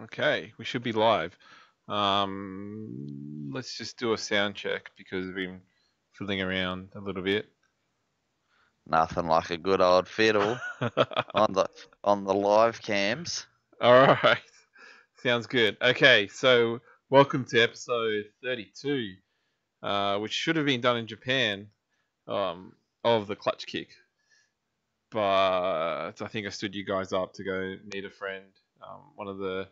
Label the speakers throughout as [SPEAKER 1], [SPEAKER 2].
[SPEAKER 1] Okay, we should be live. Let's just do a sound check because we've been fiddling around a little bit.
[SPEAKER 2] Nothing like a good old fiddle on the live cams.
[SPEAKER 1] All right, sounds good. Okay, so welcome to episode 32, which should have been done in Japan, of the Clutch Kick, but I think I stood you guys up to go meet a friend, one of the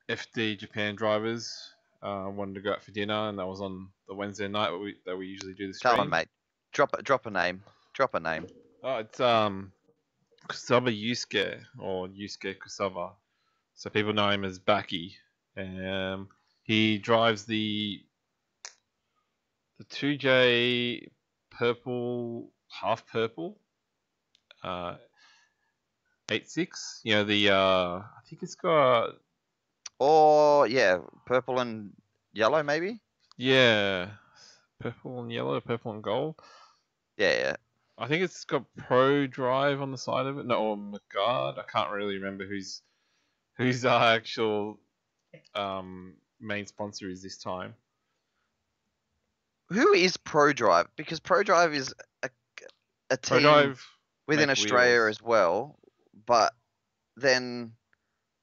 [SPEAKER 1] FD Japan drivers. Wanted to go out for dinner, and that was on the Wednesday night that we usually do the stream.
[SPEAKER 2] Come on, mate. Drop a name. Drop a name.
[SPEAKER 1] Oh, it's Kusaba Yusuke or Yusuke Kusaba. So people know him as Baki. He drives the 2J purple, half purple, 86. You know the I think it's got
[SPEAKER 2] Oh yeah, purple and yellow maybe.
[SPEAKER 1] yeah, purple and yellow, purple and gold.
[SPEAKER 2] Yeah.
[SPEAKER 1] I think it's got Pro Drive on the side of it. No, or McGuard. I can't really remember who's our actual main sponsor is this time.
[SPEAKER 2] Who is ProDrive? Because ProDrive is a team
[SPEAKER 1] ProDrive
[SPEAKER 2] within
[SPEAKER 1] make
[SPEAKER 2] Australia
[SPEAKER 1] wheels.
[SPEAKER 2] as well, but then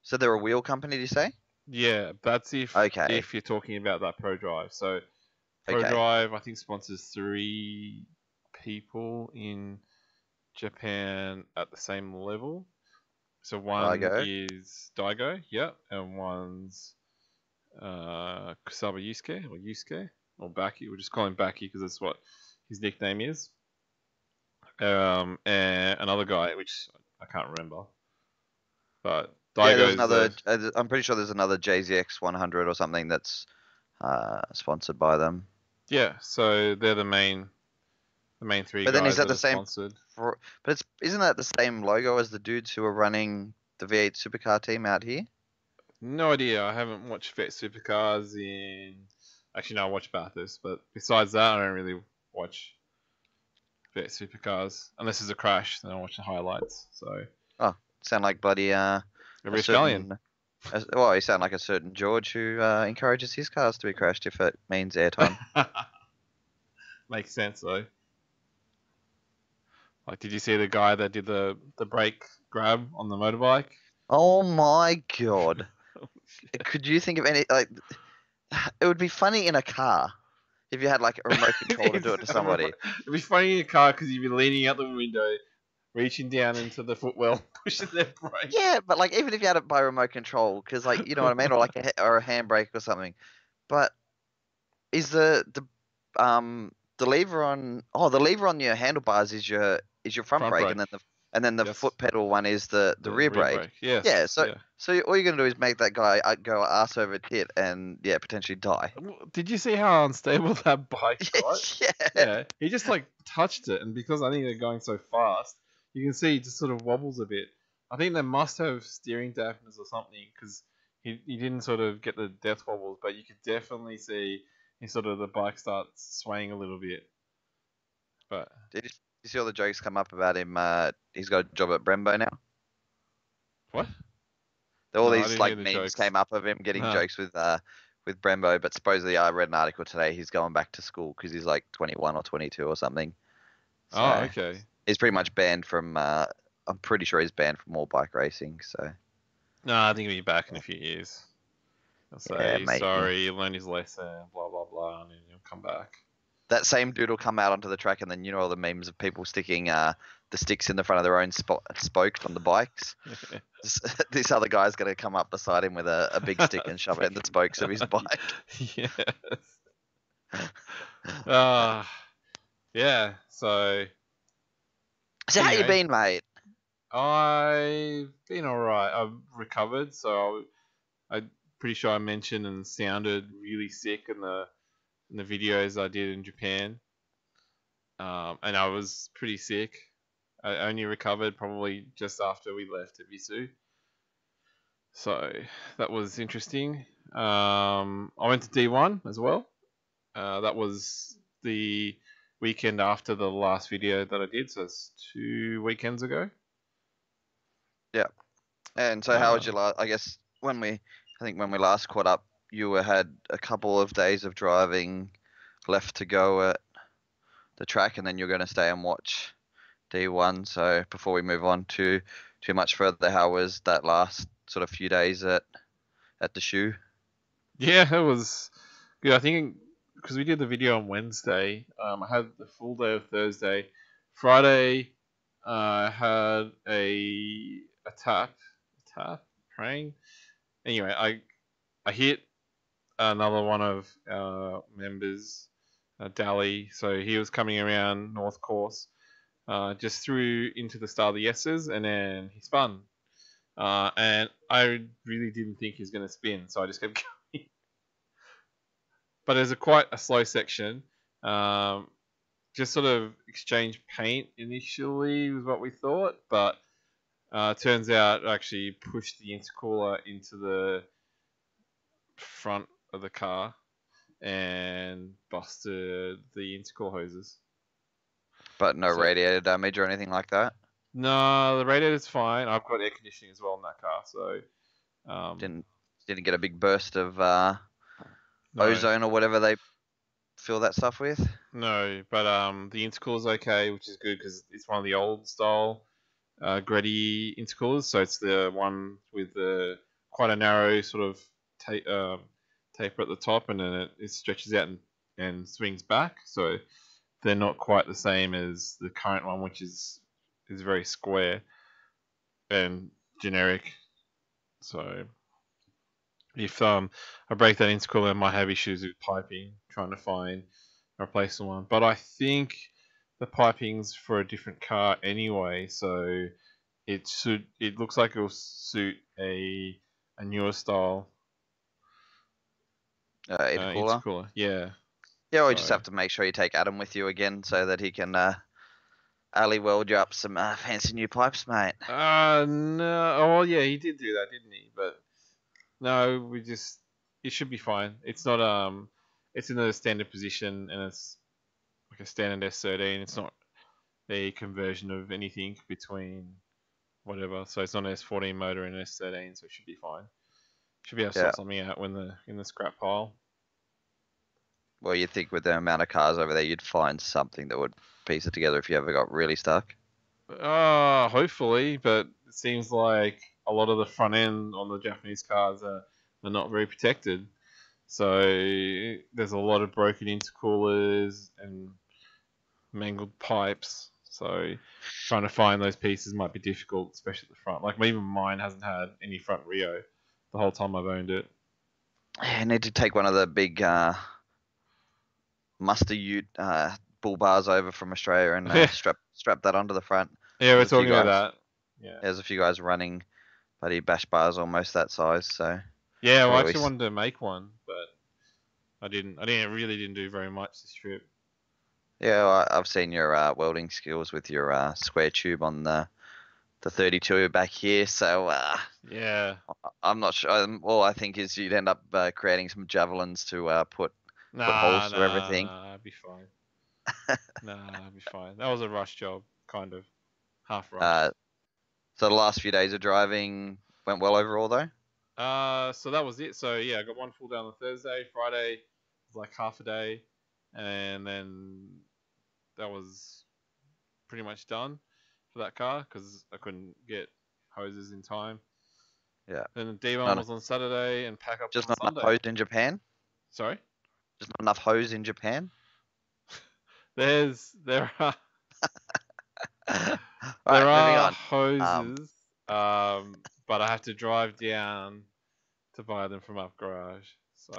[SPEAKER 2] so they're a wheel company, do you say?
[SPEAKER 1] Yeah, that's if you're talking about that ProDrive. So ProDrive, I think, sponsors 3 people in Japan at the same level. So one is Daigo, yeah, and one's Kusaba Yusuke or Baki. We'll just call him Baki because that's what his nickname is. And another guy, which I can't remember, but Daigo
[SPEAKER 2] there's another. I'm pretty sure there's another JZX 100 or something that's sponsored by them.
[SPEAKER 1] Yeah, so they're the main 3
[SPEAKER 2] but
[SPEAKER 1] guys
[SPEAKER 2] then is that
[SPEAKER 1] that
[SPEAKER 2] the same
[SPEAKER 1] sponsored.
[SPEAKER 2] But isn't that the same logo as the dudes who are running the V8 Supercar team out here?
[SPEAKER 1] No idea. I haven't watched Vet Supercars in. Actually, no, I watch Bathurst, but besides that, I don't really watch Vet Supercars unless there's a crash. Then I watch the highlights. So.
[SPEAKER 2] Oh, sound like bloody
[SPEAKER 1] a Valiant.
[SPEAKER 2] Well, you sound like a certain George who encourages his cars to be crashed if it means airtime.
[SPEAKER 1] Makes sense though. Like, did you see the guy that did the brake grab on the motorbike?
[SPEAKER 2] Oh my god! Could you think of any like? It would be funny in a car if you had like a remote control to do it to somebody.
[SPEAKER 1] It'd be funny in a car because you'd be leaning out the window, reaching down into the footwell, pushing their brake.
[SPEAKER 2] Yeah, but like even if you had it by remote control, because like you know what I mean, or like or a handbrake or something. But is the lever on the lever on your handlebars is your front brake, and then the foot pedal one is the rear brake.
[SPEAKER 1] Yes.
[SPEAKER 2] Yeah. So all you're gonna do is make that guy go ass over tit and potentially die.
[SPEAKER 1] Did you see how unstable that bike got?
[SPEAKER 2] Yeah.
[SPEAKER 1] He just like touched it, and because I think they're going so fast, you can see he just sort of wobbles a bit. I think they must have steering dampers or something because he didn't sort of get the death wobbles, but you could definitely see the bike starts swaying a little bit. But
[SPEAKER 2] did you see all the jokes come up about him? He's got a job at Brembo now.
[SPEAKER 1] What?
[SPEAKER 2] All these like memes came up of him getting jokes with Brembo, but supposedly I read an article today he's going back to school because he's like 21 or 22 or something.
[SPEAKER 1] So okay.
[SPEAKER 2] He's pretty much banned from. I'm pretty sure he's banned from all bike racing. So.
[SPEAKER 1] No, I think he'll be back in a few years. He'll say sorry, he'll learn his lesson, blah blah blah, and then he'll come back.
[SPEAKER 2] That same dude will come out onto the track, and then all the memes of people sticking the sticks in the front of their own spokes on the bikes. This other guy's going to come up beside him with a big stick and shove it in the spokes of his bike.
[SPEAKER 1] Yes. Yeah. So
[SPEAKER 2] anyway, how you been, mate?
[SPEAKER 1] I've been alright. I've recovered, so I'm pretty sure I mentioned and sounded really sick in the videos I did in Japan. And I was pretty sick. I only recovered probably just after we left Ebisu. So that was interesting. I went to D1 as well. That was the weekend after the last video that I did, so it's 2 weekends ago.
[SPEAKER 2] Yeah. And so how was your last, I guess, I think when we last caught up, had a couple of days of driving left to go at the track, and then you're going to stay and watch D1. So before we move on to too much further, how was that last sort of few days at the shoe?
[SPEAKER 1] Yeah, it was good. I think because we did the video on Wednesday, I had the full day of Thursday. Friday, I had a tap, praying. Anyway, I hit another one of our members, Dally. So he was coming around North Course, just threw into the start of the yeses, and then he spun. And I really didn't think he was going to spin, so I just kept going. But there's quite a slow section. Um, just sort of exchange paint initially was what we thought, but turns out actually pushed the intercooler into the front of the car and busted the intercooler hoses.
[SPEAKER 2] But no
[SPEAKER 1] So
[SPEAKER 2] radiator damage or anything like that.
[SPEAKER 1] no, the radiator's fine. I've got air conditioning as well in that car, so
[SPEAKER 2] Didn't get a big burst of
[SPEAKER 1] no,
[SPEAKER 2] ozone or whatever they fill that stuff with.
[SPEAKER 1] no. But the intercooler's okay, which is good because it's one of the old style Greddy intercoolers, so it's the one with the quite a narrow sort of taper at the top, and then it stretches out and swings back. So they're not quite the same as the current one, which is very square and generic. So if I break that intercooler, I might have issues with piping, trying to find a replacement one. But I think the piping's for a different car anyway, so it looks like it'll suit a newer style
[SPEAKER 2] Intercooler.
[SPEAKER 1] intercooler. Yeah.
[SPEAKER 2] Yeah, we just
[SPEAKER 1] So
[SPEAKER 2] have to make sure you take Adam with you again so that he can alley weld you up some fancy new pipes, mate.
[SPEAKER 1] no. Oh well, yeah, he did do that, didn't he? But no, it should be fine. It's not it's in a standard position and it's like a standard S13. It's not a conversion of anything between whatever. So it's not an S14 motor and an S13, so it should be fine. Should be able to
[SPEAKER 2] Yeah.
[SPEAKER 1] sort something out when in the scrap pile.
[SPEAKER 2] Well, you'd think with the amount of cars over there, you'd find something that would piece it together if you ever got really stuck.
[SPEAKER 1] Hopefully, but it seems like a lot of the front end on the Japanese cars are not very protected. So there's a lot of broken intercoolers and mangled pipes. So trying to find those pieces might be difficult, especially at the front. Like even mine hasn't had any front Rio the whole time I've owned it.
[SPEAKER 2] I need to take one of the big muster ute bull bars over from Australia and
[SPEAKER 1] Yeah.
[SPEAKER 2] strap that onto the front.
[SPEAKER 1] Yeah, we're
[SPEAKER 2] There's a few
[SPEAKER 1] talking about
[SPEAKER 2] guys-
[SPEAKER 1] that. Yeah.
[SPEAKER 2] There's a few guys running bloody bash bars almost that size, so
[SPEAKER 1] Yeah, well, I
[SPEAKER 2] Always-
[SPEAKER 1] actually wanted to make one, but I didn't. Really didn't do very much this trip.
[SPEAKER 2] yeah, well, I've seen your welding skills with your square tube on the 32 back here, so
[SPEAKER 1] Yeah.
[SPEAKER 2] I'm not sure. All I think is you'd end up creating some javelins to put holes through everything.
[SPEAKER 1] Nah, I'd be fine. Nah, I'd be fine. That was a rush job, kind of. Half rush.
[SPEAKER 2] So the last few days of driving went well overall, though.
[SPEAKER 1] So that was it. So yeah, I got one full day on the Thursday. Friday was like half a day, and then that was pretty much done for that car because I couldn't get hoses in time.
[SPEAKER 2] Yeah.
[SPEAKER 1] Then the D1
[SPEAKER 2] No.
[SPEAKER 1] was on Saturday and pack up
[SPEAKER 2] Just
[SPEAKER 1] on
[SPEAKER 2] not enough
[SPEAKER 1] Sunday.
[SPEAKER 2] hose in Japan.
[SPEAKER 1] Sorry.
[SPEAKER 2] Just not enough hose in Japan.
[SPEAKER 1] There are
[SPEAKER 2] Right,
[SPEAKER 1] there
[SPEAKER 2] moving
[SPEAKER 1] are
[SPEAKER 2] on.
[SPEAKER 1] hoses, but I have to drive down to buy them from Up Garage. So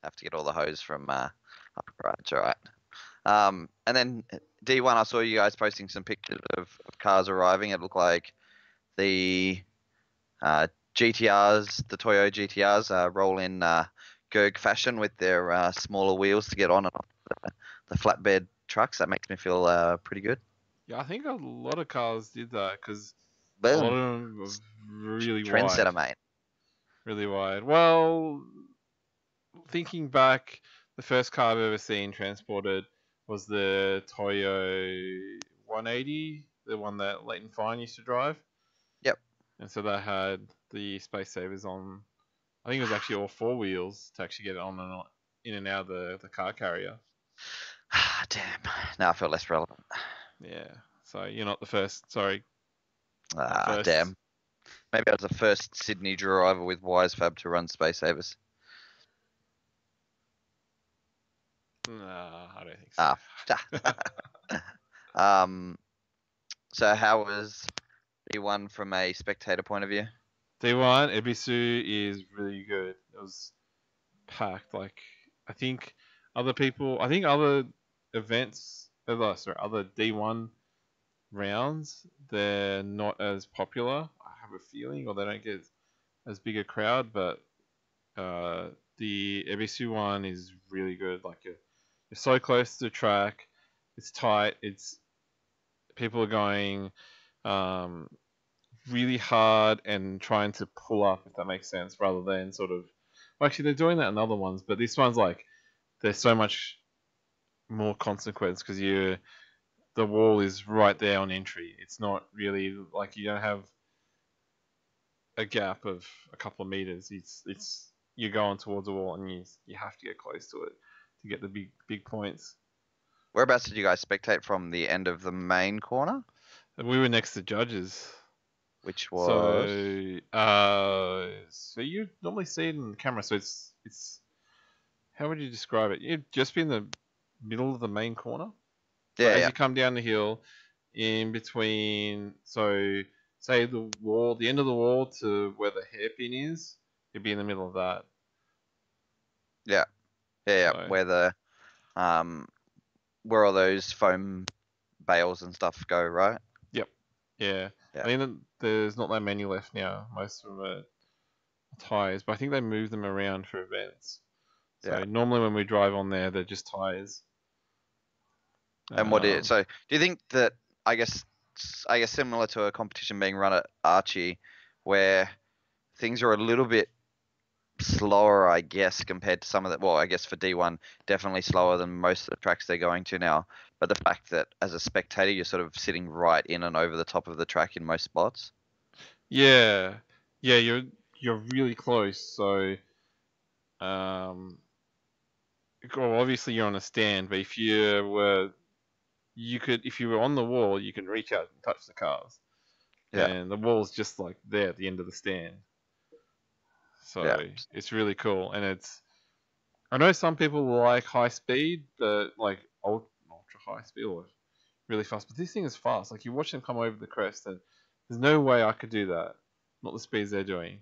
[SPEAKER 2] Have to get all the hose from up garage. All right. And then D1, I saw you guys posting some pictures of cars arriving. It looked like the GTRs, the Toyo GTRs, roll in Gerg fashion with their smaller wheels to get on and off the flatbed trucks. That makes me feel pretty good.
[SPEAKER 1] yeah, I think a lot of cars did that because a lot
[SPEAKER 2] Boom.
[SPEAKER 1] of them were really
[SPEAKER 2] Trendsetter,
[SPEAKER 1] wide.
[SPEAKER 2] mate.
[SPEAKER 1] Really wide. Well, thinking back, the first car I've ever seen transported was the Toyo 180, the one that Leighton Fine used to drive.
[SPEAKER 2] Yep.
[SPEAKER 1] and so they had the Space Savers on. I think it was actually all 4 wheels to actually get it on and in and out of the car carrier.
[SPEAKER 2] Damn. Now I feel less relevant.
[SPEAKER 1] Yeah. So you're not the first. Sorry. First.
[SPEAKER 2] Damn. Maybe I was the first Sydney driver with WiseFab to run Space Savers.
[SPEAKER 1] No, I don't think so.
[SPEAKER 2] So how was D1 from a spectator point of view?
[SPEAKER 1] D1 Ebisu is really good. It was packed. Like I think other events, other D1 rounds, they're not as popular. I have a feeling, or they don't get as big a crowd. But the Ebisu one is really good. Like you're so close to the track. It's tight. It's people are going really hard and trying to pull up, if that makes sense, rather than sort of. Well, actually, they're doing that in other ones, but this one's like there's so much more consequence because the wall is right there on entry. It's not really like you don't have a gap of a couple of meters. It's you're going towards the wall and you have to get close to it to get the big points.
[SPEAKER 2] Whereabouts did you guys spectate from? The end of the main corner?
[SPEAKER 1] We were next to judges.
[SPEAKER 2] Which was
[SPEAKER 1] so you normally see it in the camera. So it's how would you describe it? You'd just be in the middle of the main corner.
[SPEAKER 2] Yeah.
[SPEAKER 1] As you come down the hill, in between, so say the end of the wall to where the hairpin is, you'd be in the middle of that.
[SPEAKER 2] Yeah. So. Where all those foam bales and stuff go, right?
[SPEAKER 1] Yep. Yeah. I mean, there's not that many left now. Most of them are tires, but I think they move them around for events. So normally when we drive on there, they're just tires.
[SPEAKER 2] And so do you think that, I guess similar to a competition being run at Archie, where things are a little bit slower, I guess, compared to some of the, well, I guess for D1, definitely slower than most of the tracks they're going to now. But the fact that as a spectator, you're sort of sitting right in and over the top of the track in most spots.
[SPEAKER 1] Yeah, you're really close. So, well, obviously you're on a stand, but if you were on the wall, you can reach out and touch the cars.
[SPEAKER 2] Yeah.
[SPEAKER 1] And the wall's just like there at the end of the stand. So it's really cool, and I know some people like high speed, but like ultra high speed or really fast. But this thing is fast. Like you watch them come over the crest, and there's no way I could do that. Not the speeds they're doing.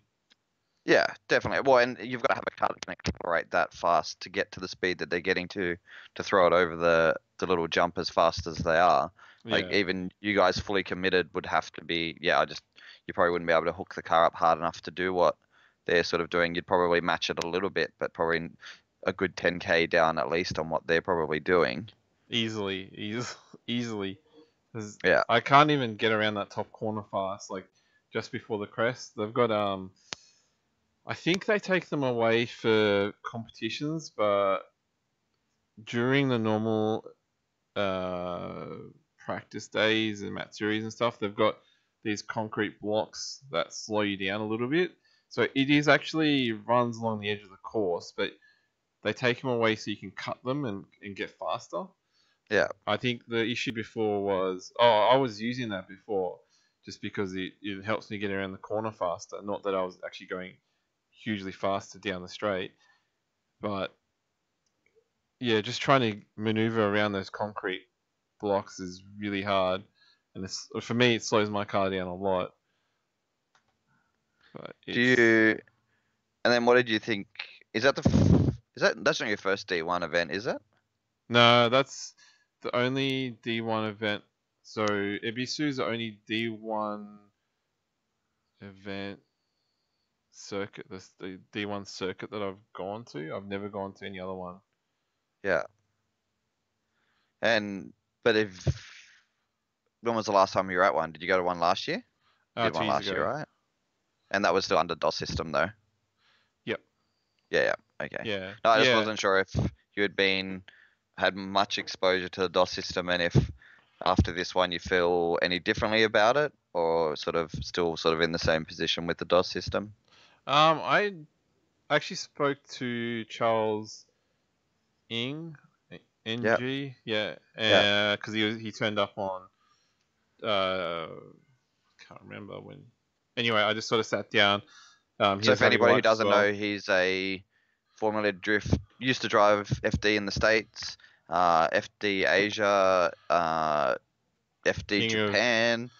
[SPEAKER 2] Yeah, definitely. Well, and you've got to have a car that can accelerate that fast to get to the speed that they're getting to throw it over the little jump as fast as they are. Like even you guys fully committed would have to be. You probably wouldn't be able to hook the car up hard enough to do what they're sort of doing. You'd probably match it a little bit, but probably a good 10k down at least on what they're probably doing.
[SPEAKER 1] Easily.
[SPEAKER 2] Yeah.
[SPEAKER 1] I can't even get around that top corner fast. Like just before the crest, they've got I think they take them away for competitions, but during the normal practice days and Matsuris and stuff, they've got these concrete blocks that slow you down a little bit. So it is actually runs along the edge of the course, but they take them away so you can cut them and get faster.
[SPEAKER 2] Yeah.
[SPEAKER 1] I think the issue before was, I was using that before just because it helps me get around the corner faster. Not that I was actually going hugely faster down the straight, but yeah, just trying to maneuver around those concrete blocks is really hard, and for me it slows my car down a lot. But
[SPEAKER 2] and then what did you think? That's not your first D1 event, is it?
[SPEAKER 1] No, that's the only D1 event. So Ebisu is the only D1 event circuit, the D1 circuit that I've gone to. I've never gone to any other one.
[SPEAKER 2] Yeah. When was the last time you were at one? Did you go to one last year? You did one last year, right? And that was still under DOS system though.
[SPEAKER 1] Yep.
[SPEAKER 2] Yeah. Okay.
[SPEAKER 1] Yeah.
[SPEAKER 2] No, I just wasn't sure if you had much exposure to the DOS system, and if after this one you feel any differently about it, or sort of still sort of in the same position with the DOS system?
[SPEAKER 1] I actually spoke to Charles Ng,
[SPEAKER 2] Yeah,
[SPEAKER 1] NG, yeah,
[SPEAKER 2] yeah.
[SPEAKER 1] because he turned up on can't remember when. Anyway, I just sort of sat down. He
[SPEAKER 2] So
[SPEAKER 1] was
[SPEAKER 2] for
[SPEAKER 1] having
[SPEAKER 2] anybody who
[SPEAKER 1] lunch as
[SPEAKER 2] doesn't know,
[SPEAKER 1] well.
[SPEAKER 2] he's a Formula Drift, used to drive FD in the States, FD Asia, FD
[SPEAKER 1] King of
[SPEAKER 2] Japan,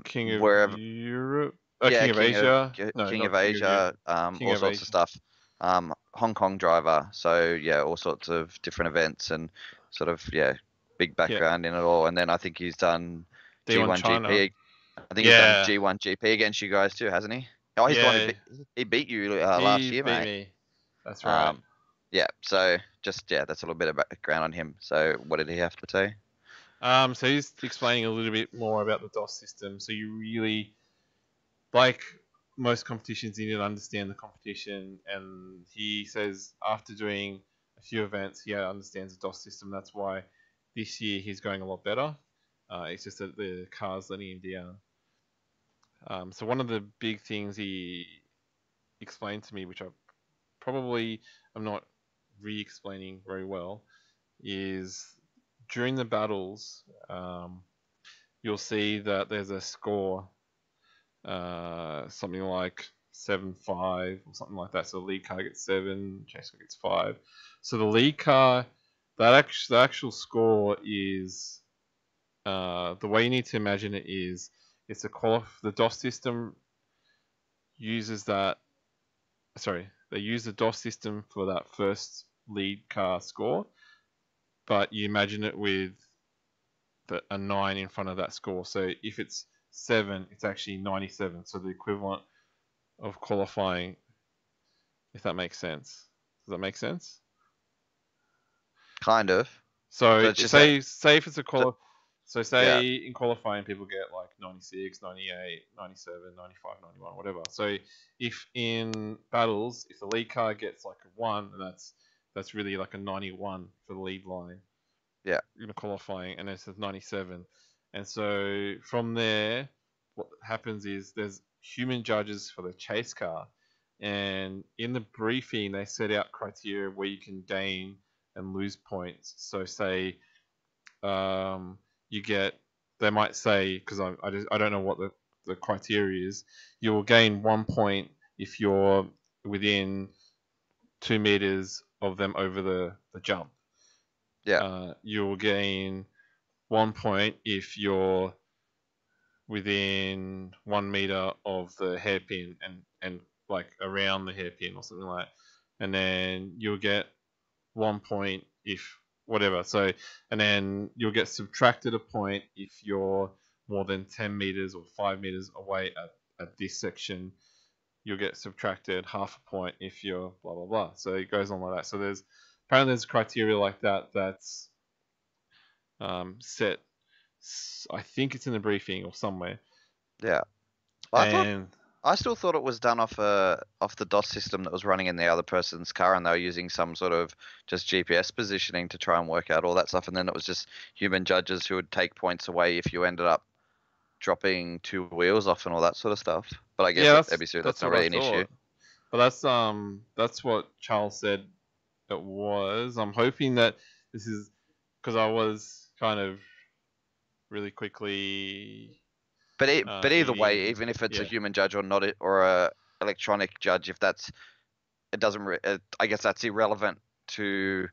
[SPEAKER 1] King of
[SPEAKER 2] wherever.
[SPEAKER 1] Europe.
[SPEAKER 2] Yeah,
[SPEAKER 1] King of Asia. No,
[SPEAKER 2] King of
[SPEAKER 1] not King of Europe.
[SPEAKER 2] Asia,
[SPEAKER 1] King
[SPEAKER 2] all
[SPEAKER 1] of
[SPEAKER 2] sorts of
[SPEAKER 1] Asia.
[SPEAKER 2] stuff. Hong Kong driver, so yeah, all sorts of different events and sort of yeah, big
[SPEAKER 1] Yeah,
[SPEAKER 2] background in it all. And then I think he's done
[SPEAKER 1] D1
[SPEAKER 2] G1
[SPEAKER 1] China.
[SPEAKER 2] GP. I think he's done
[SPEAKER 1] Yeah,
[SPEAKER 2] G1 GP against you guys too, hasn't he? Oh, he's the one who
[SPEAKER 1] yeah.
[SPEAKER 2] he beat you last
[SPEAKER 1] He
[SPEAKER 2] year,
[SPEAKER 1] beat
[SPEAKER 2] mate.
[SPEAKER 1] me. That's right.
[SPEAKER 2] Um, yeah, so just yeah, that's a little bit of background on him. So what did he have to say?
[SPEAKER 1] So he's explaining a little bit more about the DOS system. So you really, like most competitions, you need to understand the competition. And he says after doing a few events, he understands the DOS system. That's why this year he's going a lot better. It's just that the car's letting him down. So one of the big things he explained to me, which I probably am not re-explaining very well, is during the battles, you'll see that there's a score, something like 7-5 or something like that. So the lead car gets 7, chase car gets 5. So the lead car, the actual score is the way you need to imagine it is it's the DOS system uses that. Sorry, they use the DOS system for that first lead car score, but you imagine it with a 9 in front of that score. So if it's 7, it's actually 97. So the equivalent of qualifying, if that makes sense. Does that make sense?
[SPEAKER 2] Kind of. So
[SPEAKER 1] So
[SPEAKER 2] it's just that.
[SPEAKER 1] say if it's a
[SPEAKER 2] So,
[SPEAKER 1] so
[SPEAKER 2] yeah,
[SPEAKER 1] say in qualifying people get like 96, 98, 97, 95, 91, whatever. So if in battles, if the lead car gets like a 1, then that's really like a 91 for the lead line
[SPEAKER 2] yeah,
[SPEAKER 1] in qualifying, and it says 97. And so from there, what happens is there's human judges for the chase car, and in the briefing they set out criteria where you can gain and lose points. So say you get, they might say, because I don't know what the criteria is, you will gain 1 point if you're within 2 meters of them over the jump.
[SPEAKER 2] yeah,
[SPEAKER 1] You will gain 1 point if you're within 1 meter of the hairpin and like around the hairpin or something like that. And then you'll get 1 point if whatever. So, and then you'll get subtracted a point if you're more than 10 meters or 5 meters away at this section. You'll get subtracted half a point if you're blah blah blah. So it goes on like that. So there's criteria like that that's set. I think it's in the briefing or somewhere.
[SPEAKER 2] yeah. Well,
[SPEAKER 1] And
[SPEAKER 2] I still thought it was done off the DOS system that was running in the other person's car, and they were using some sort of just GPS positioning to try and work out all that stuff. And then it was just human judges who would take points away if you ended up dropping two wheels off and all that sort of stuff. But I guess
[SPEAKER 1] yeah,
[SPEAKER 2] at EBC that's
[SPEAKER 1] that's
[SPEAKER 2] not
[SPEAKER 1] what I
[SPEAKER 2] really an issue.
[SPEAKER 1] thought. But that's what Charles said it was. I'm hoping that this is because I was kind of really quickly
[SPEAKER 2] But either way,
[SPEAKER 1] eating.
[SPEAKER 2] even if it's a
[SPEAKER 1] Yeah,
[SPEAKER 2] human judge or not, or a electronic judge, if that's it doesn't. I guess that's irrelevant to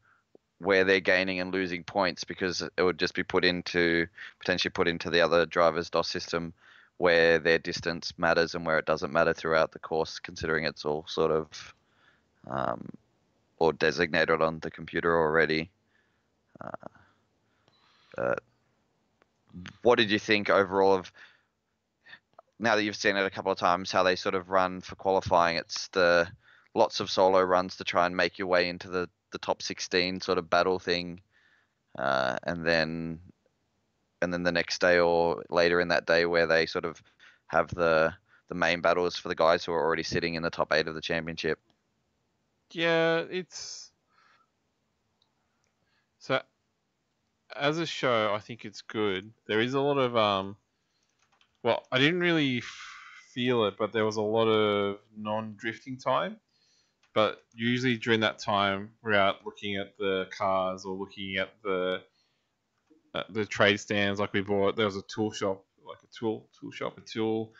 [SPEAKER 2] where they're gaining and losing points because it would just be potentially put into the other driver's DOS system where their distance matters and where it doesn't matter throughout the course, considering it's all sort of um, or designated on the computer already. But what did you think overall of now that you've seen it a couple of times, how they sort of run for qualifying? It's the lots of solo runs to try and make your way into the top 16 sort of battle thing, and then the next day or later in that day where they sort of have the main battles for the guys who are already sitting in the top 8 of the championship.
[SPEAKER 1] yeah. It's so as a show, I think it's good. There is a lot of well, I didn't really feel it, but there was a lot of non-drifting time. But usually during that time, we're out looking at the cars or looking at the trade stands. Like we bought, there was a tool shop, like a tool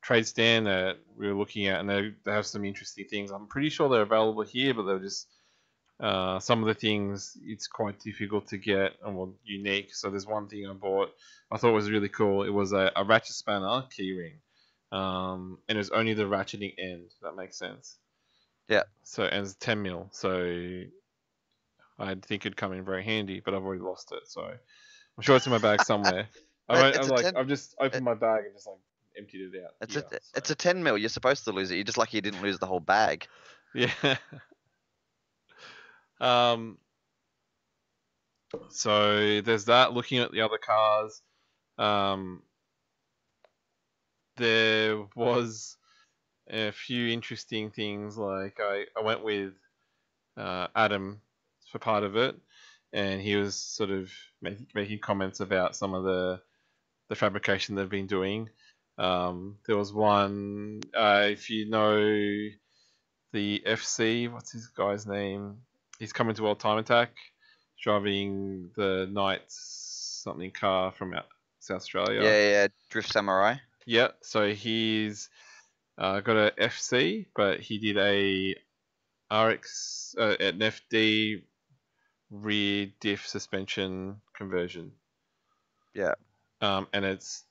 [SPEAKER 1] trade stand that we were looking at, and they have some interesting things. I'm pretty sure they're available here, but they're just some of the things it's quite difficult to get and well, unique. So there's one thing I bought I thought was really cool. It was a ratchet spanner keyring, and it was only the ratcheting end. If that makes sense.
[SPEAKER 2] Yeah.
[SPEAKER 1] So and it's 10 mil. So I think it'd come in very handy, but I've already lost it. So I'm sure it's in my bag somewhere.
[SPEAKER 2] But it's a ten.
[SPEAKER 1] I've just
[SPEAKER 2] it-
[SPEAKER 1] opened my bag and just like emptied it out
[SPEAKER 2] It's
[SPEAKER 1] here.
[SPEAKER 2] it's a 10 mil. You're supposed to lose it. You're just lucky you didn't lose the whole bag.
[SPEAKER 1] Yeah. um. So there's that. Looking at the other cars, um, there was a few interesting things. Like I went with Adam for part of it, and he was sort of making comments about some of the fabrication they've been doing. There was one, if you know the FC, what's his guy's name? He's coming to World Time Attack, driving the Knights something car from South Australia.
[SPEAKER 2] Yeah. Drift Samurai.
[SPEAKER 1] Yeah, so he's got a FC, but he did a RX, an FD rear diff suspension conversion.
[SPEAKER 2] Yeah.
[SPEAKER 1] And it's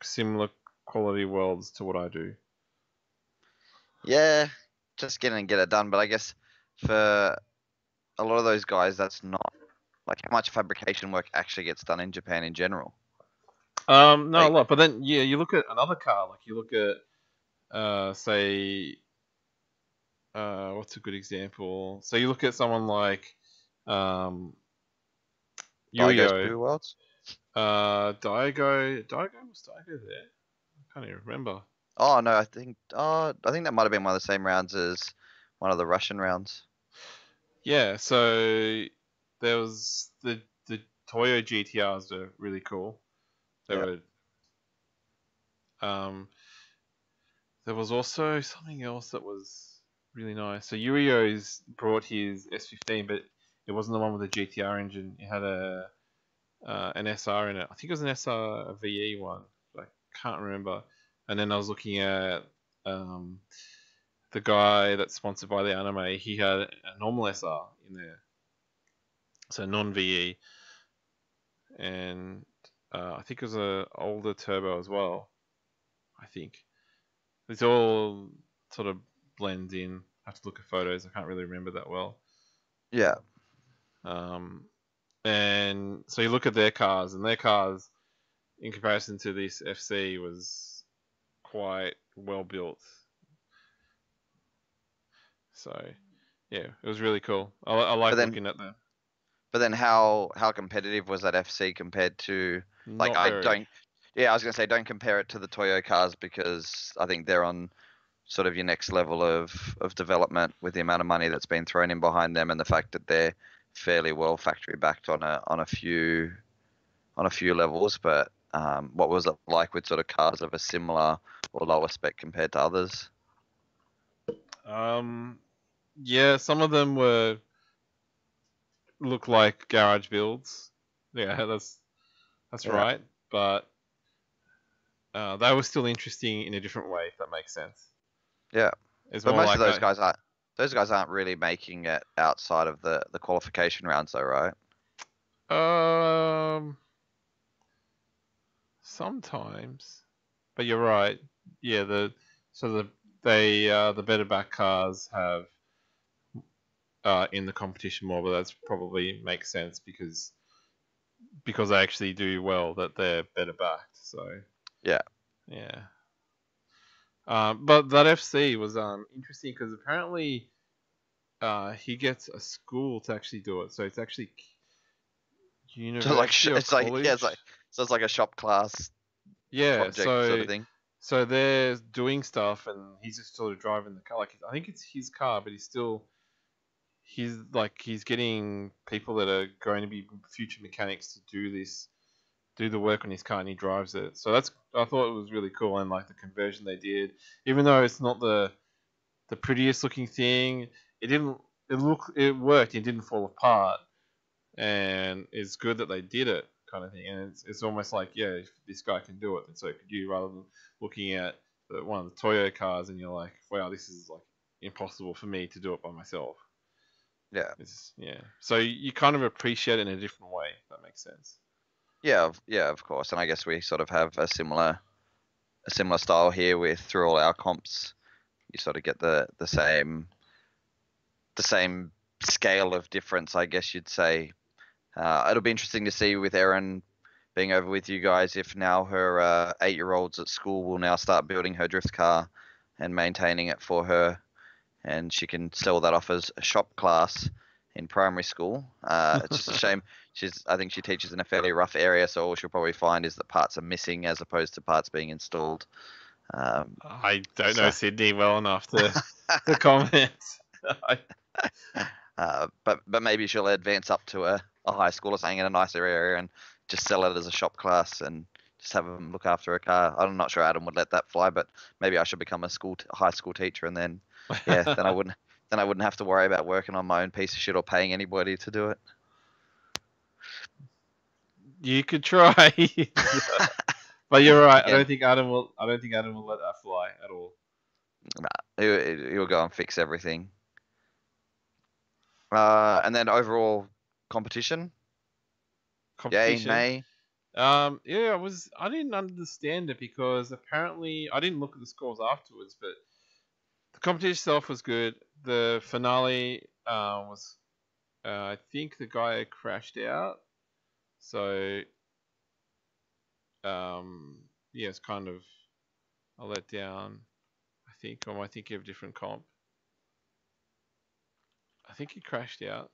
[SPEAKER 1] similar quality welds to what I do.
[SPEAKER 2] Yeah. Just get it done. But I guess for a lot of those guys, that's not like how much fabrication work actually gets done in Japan in general.
[SPEAKER 1] No, a
[SPEAKER 2] Like,
[SPEAKER 1] lot. But then, yeah, you look at another car, like you look at, say, what's a good example? So you look at someone like,
[SPEAKER 2] Daigo's
[SPEAKER 1] Yuyo,
[SPEAKER 2] Blue Worlds.
[SPEAKER 1] Daigo was Daigo there? I can't even remember.
[SPEAKER 2] Oh no, I think that might have been one of the same rounds as one of the Russian rounds.
[SPEAKER 1] Yeah, so there was the Toyo GTRs are really cool. They
[SPEAKER 2] Yeah.
[SPEAKER 1] were there was also something else that was really nice. So Yurio's brought his S15, but it wasn't the one with the GTR engine. It had an SR in it. I think it was an SR, a VE one. I can't remember. And then I was looking at the guy that's sponsored by the anime. He had a normal SR in there, so non-VE, and I think it was a older turbo as well. I think it's all sort of blends in. I have to look at photos. I can't really remember that well.
[SPEAKER 2] Yeah.
[SPEAKER 1] And so you look at their cars, and their cars, in comparison to this FC, was quite well built. So yeah, it was really cool. I like looking at them.
[SPEAKER 2] But then how competitive was that FC compared to like
[SPEAKER 1] Not very.
[SPEAKER 2] I was gonna say don't compare it to the Toyo cars because I think they're on sort of your next level of development with the amount of money that's been thrown in behind them and the fact that they're fairly well factory backed on a few levels. But what was it like with sort of cars of a similar or lower spec compared to others?
[SPEAKER 1] Yeah, some of them look like garage builds. Yeah, that's
[SPEAKER 2] Yeah.
[SPEAKER 1] right. But they were still interesting in a different way, if that makes sense.
[SPEAKER 2] Yeah.
[SPEAKER 1] It's
[SPEAKER 2] But
[SPEAKER 1] more
[SPEAKER 2] most
[SPEAKER 1] like
[SPEAKER 2] of those guys aren't really making it outside of the qualification rounds though, right?
[SPEAKER 1] Sometimes, but you're right. Yeah, the better back cars have in the competition more, but that's probably makes sense because they actually do well that they're better backed. So
[SPEAKER 2] Yeah.
[SPEAKER 1] yeah. But that FC was interesting because apparently he gets a school to actually do it. So it's actually
[SPEAKER 2] So like
[SPEAKER 1] university or
[SPEAKER 2] it's like
[SPEAKER 1] college.
[SPEAKER 2] yeah, it's like a shop class
[SPEAKER 1] Yeah,
[SPEAKER 2] project sort of thing.
[SPEAKER 1] so they're doing stuff, and he's just sort of driving the car. Like I think it's his car, but he's getting people that are going to be future mechanics to do this do the work on his car and he drives it. So I thought it was really cool, and like the conversion they did, even though it's not the prettiest looking thing, it didn't it worked. It didn't fall apart, and it's good that they did it, kind of thing. And it's almost like, yeah, if this guy can do it, then so could you, rather than looking at one of the Toyo cars and you're like, wow, this is like impossible for me to do it by myself.
[SPEAKER 2] Yeah.
[SPEAKER 1] Yeah. So you kind of appreciate it in a different way, if that makes sense.
[SPEAKER 2] Yeah, of course. And I guess we sort of have a similar style here with through all our comps. You sort of get the same scale of difference, I guess you'd say. It'll be interesting to see with Erin being over with you guys if now her 8-year-olds at school will now start building her drift car and maintaining it for her, and she can sell that off as a shop class in primary school. It's just a shame. I think she teaches in a fairly rough area, so all she'll probably find is that parts are missing as opposed to parts being installed.
[SPEAKER 1] I don't know Sydney well enough to comment.
[SPEAKER 2] But maybe she'll advance up to a high school or something in a nicer area and just sell it as a shop class and just have them look after a car. I'm not sure Adam would let that fly, but maybe I should become a high school teacher, and then then I wouldn't have to worry about working on my own piece of shit or paying anybody to do it.
[SPEAKER 1] You could try. But you're right. I don't think Adam will let that fly at all.
[SPEAKER 2] Nah, he'll go and fix everything. And then overall competition.
[SPEAKER 1] Competition.
[SPEAKER 2] Yay, nay.
[SPEAKER 1] Yeah, I didn't understand it because apparently I didn't look at the scores afterwards, but the competition itself was good. The finale was, I think the guy crashed out, so yeah, it's kind of a letdown. I think, or am I thinking of a different comp? I think he crashed out.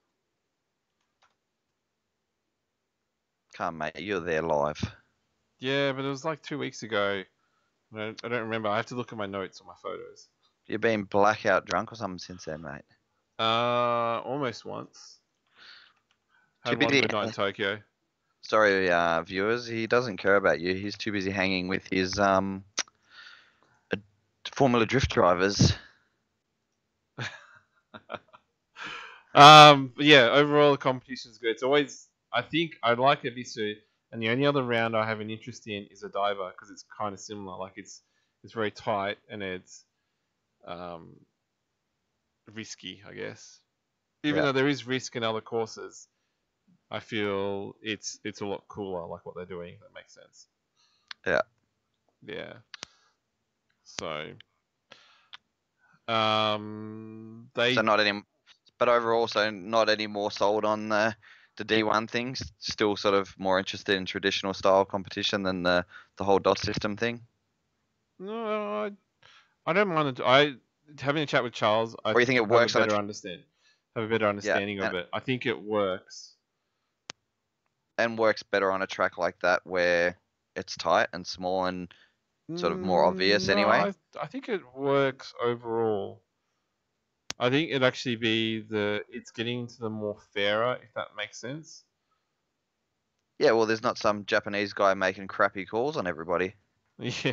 [SPEAKER 2] Come, mate, you're there live.
[SPEAKER 1] Yeah, but it was like 2 weeks ago. I don't remember. I have to look at my notes on my photos.
[SPEAKER 2] You've been blackout drunk or something since then, mate?
[SPEAKER 1] Almost once. Had one good night in Tokyo.
[SPEAKER 2] Sorry, viewers. He doesn't care about you. He's too busy hanging with his Formula Drift drivers.
[SPEAKER 1] Yeah, overall the competition is good. It's always, I think I like Ebisu, and the only other round I have an interest in is a diver because it's kind of similar. Like it's very tight and it's risky, I guess. Even though there is risk in other courses, I feel it's a lot cooler, like what they're doing. If that makes sense.
[SPEAKER 2] Yeah.
[SPEAKER 1] Yeah. So,
[SPEAKER 2] but overall, so not any more sold on the D1 things. Still sort of more interested in traditional style competition than the whole DOT system thing.
[SPEAKER 1] No, I don't mind. Having a chat with Charles.
[SPEAKER 2] Or you think it works?
[SPEAKER 1] Have a better understanding of it. I think it works.
[SPEAKER 2] And works better on a track like that where it's tight and small and sort of more obvious anyway.
[SPEAKER 1] I think it works overall. I think it'd actually be it's getting to the more fairer, if that makes sense.
[SPEAKER 2] Yeah, well, there's not some Japanese guy making crappy calls on everybody.
[SPEAKER 1] Yeah.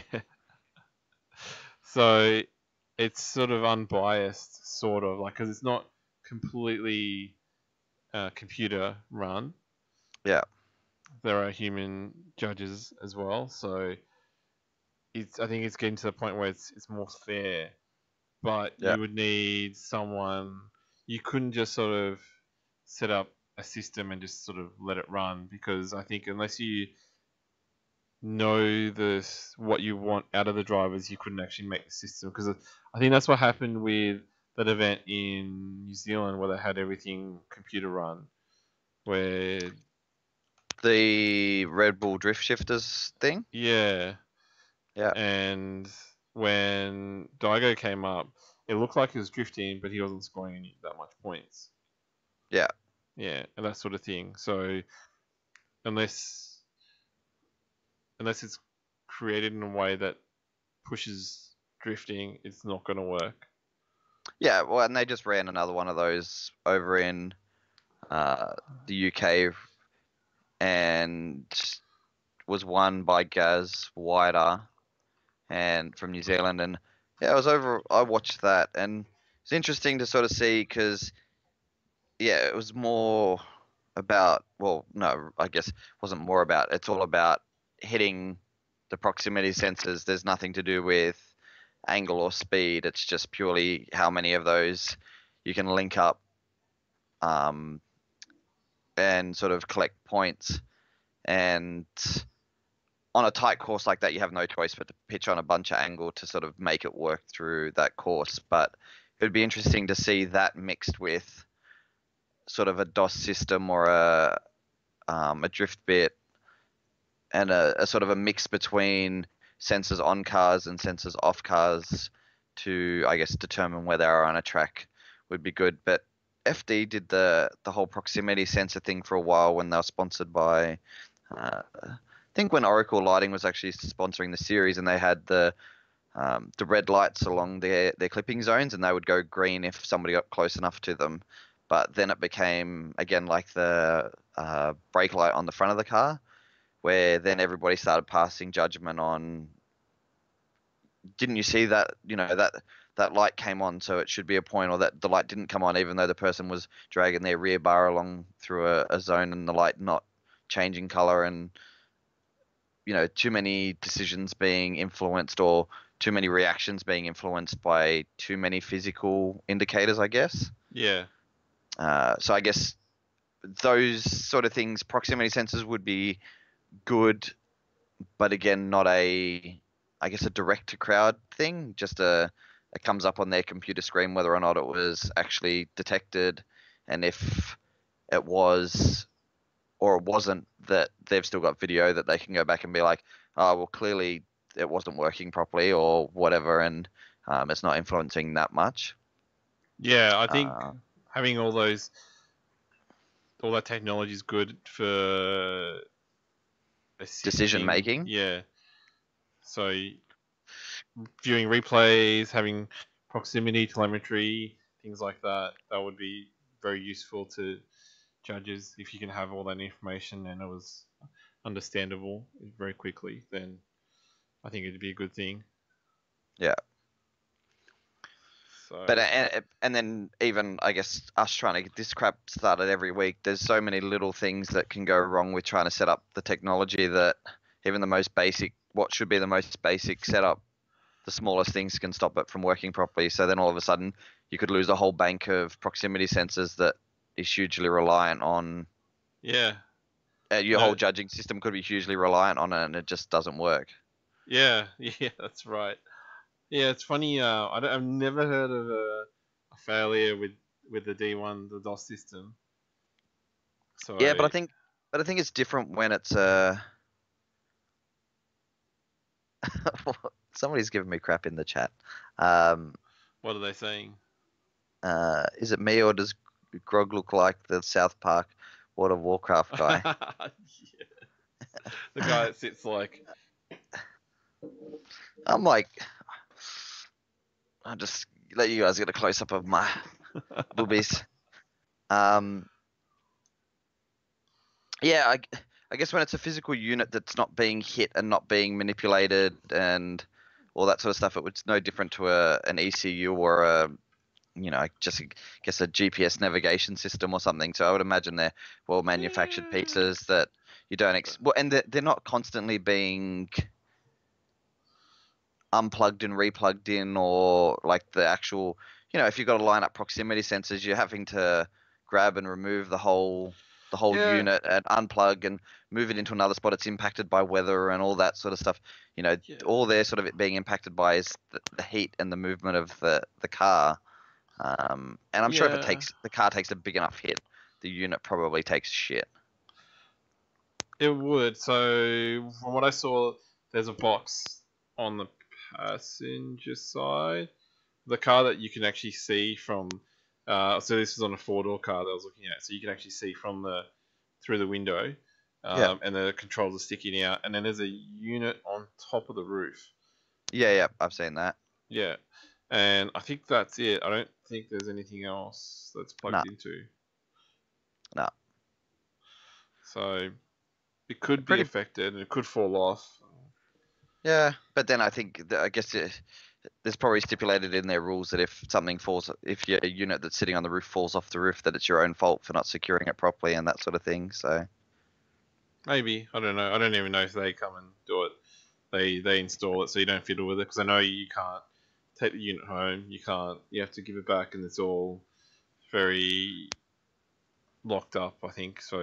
[SPEAKER 1] So it's sort of unbiased, sort of, like, because it's not completely computer run.
[SPEAKER 2] Yeah.
[SPEAKER 1] There are human judges as well, so I think it's getting to the point where it's more fair. But you would need someone. You couldn't just sort of set up a system and just sort of let it run, because I think unless you know what you want out of the drivers, you couldn't actually make the system. Because I think that's what happened with that event in New Zealand where they had everything computer run, where
[SPEAKER 2] the Red Bull Drift Shifters thing.
[SPEAKER 1] Yeah. And when Daigo came up, it looked like he was drifting, but he wasn't scoring that much points.
[SPEAKER 2] Yeah.
[SPEAKER 1] Yeah, and that sort of thing. So unless it's created in a way that pushes drifting, it's not going to work.
[SPEAKER 2] Yeah, well, and they just ran another one of those over in the UK, and was won by Gaz Wider and from New Zealand, and yeah, I watched that, and it's interesting to sort of see because yeah, it was more about, well, no, I guess it wasn't more about. It's all about hitting the proximity sensors. There's nothing to do with angle or speed. It's just purely how many of those you can link up, um, and sort of collect points. And on a tight course like that, you have no choice but to pitch on a bunch of angle to sort of make it work through that course. But it would be interesting to see that mixed with sort of a DOS system or a drift bit, and a sort of a mix between sensors on cars and sensors off cars to, I guess, determine where they are on a track would be good. But FD did the whole proximity sensor thing for a while when they were sponsored by, I think when Oracle Lighting was actually sponsoring the series, and they had the red lights along their clipping zones, and they would go green if somebody got close enough to them. But then it became again like the brake light on the front of the car, where then everybody started passing judgment on, didn't you see that, that light came on, so it should be a point, or that the light didn't come on even though the person was dragging their rear bar along through a zone and the light not changing color, and too many decisions being influenced, or too many reactions being influenced by too many physical indicators, I guess.
[SPEAKER 1] Yeah.
[SPEAKER 2] So I guess those sort of things, proximity sensors would be good, but again, not I guess a direct to crowd thing. Just it comes up on their computer screen whether or not it was actually detected, and if it was or it wasn't, that they've still got video that they can go back and be like, oh, well, clearly it wasn't working properly or whatever, and it's not influencing that much.
[SPEAKER 1] Yeah, I think having all that technology is good for
[SPEAKER 2] Decision making.
[SPEAKER 1] Yeah. So viewing replays, having proximity telemetry, things like that would be very useful to judges if you can have all that information and it was understandable very quickly. Then I think it'd be a good thing.
[SPEAKER 2] Yeah.
[SPEAKER 1] So.
[SPEAKER 2] But and then even, I guess, us trying to get this crap started every week, there's so many little things that can go wrong with trying to set up the technology, that even the most basic, what should be the most basic setup, the smallest things can stop it from working properly. So then all of a sudden you could lose a whole bank of proximity sensors that is hugely reliant on.
[SPEAKER 1] Yeah.
[SPEAKER 2] Your whole judging system could be hugely reliant on it, and it just doesn't work.
[SPEAKER 1] Yeah, that's right. Yeah, it's funny. I've never heard of a failure with the D1, the DOS system. So
[SPEAKER 2] yeah, but I think it's different when it's somebody's giving me crap in the chat.
[SPEAKER 1] What are they saying?
[SPEAKER 2] Is it me, or does Grog look like the South Park World of Warcraft guy?
[SPEAKER 1] Yeah. The guy that sits like.
[SPEAKER 2] I'm like, I'll just let you guys get a close up of my boobies. Yeah, I guess when it's a physical unit that's not being hit and not being manipulated and all that sort of stuff, it's no different to an ECU or a just I guess a GPS navigation system or something. So I would imagine they're well manufactured pieces that you don't and they're not constantly being unplugged and replugged in, or like the actual, if you've got to line up proximity sensors, you're having to grab and remove the whole unit and unplug and move it into another spot. It's impacted by weather and all that sort of stuff. All they're sort of it being impacted by is the heat and the movement of the car. And I'm sure if the car takes a big enough hit, the unit probably takes shit.
[SPEAKER 1] It would. So from what I saw, there's a box on the passenger side, the car that you can actually see from. So this was on a 4-door car that I was looking at, so you can actually see from through the window, and the controls are sticking out, and then there's a unit on top of the roof.
[SPEAKER 2] Yeah, I've seen that.
[SPEAKER 1] Yeah, and I think that's it. I don't think there's anything else that's plugged into.
[SPEAKER 2] No.
[SPEAKER 1] So, it could be
[SPEAKER 2] Pretty.
[SPEAKER 1] affected and it could fall off.
[SPEAKER 2] Yeah, but then I think I guess there's probably stipulated in their rules that if something falls, if your unit that's sitting on the roof falls off the roof, that it's your own fault for not securing it properly and that sort of thing. So
[SPEAKER 1] Maybe, I don't know. I don't even know if they come and do it. They install it so you don't fiddle with it, because I know you can't take the unit home. You can't. You have to give it back, and it's all very locked up. I think so.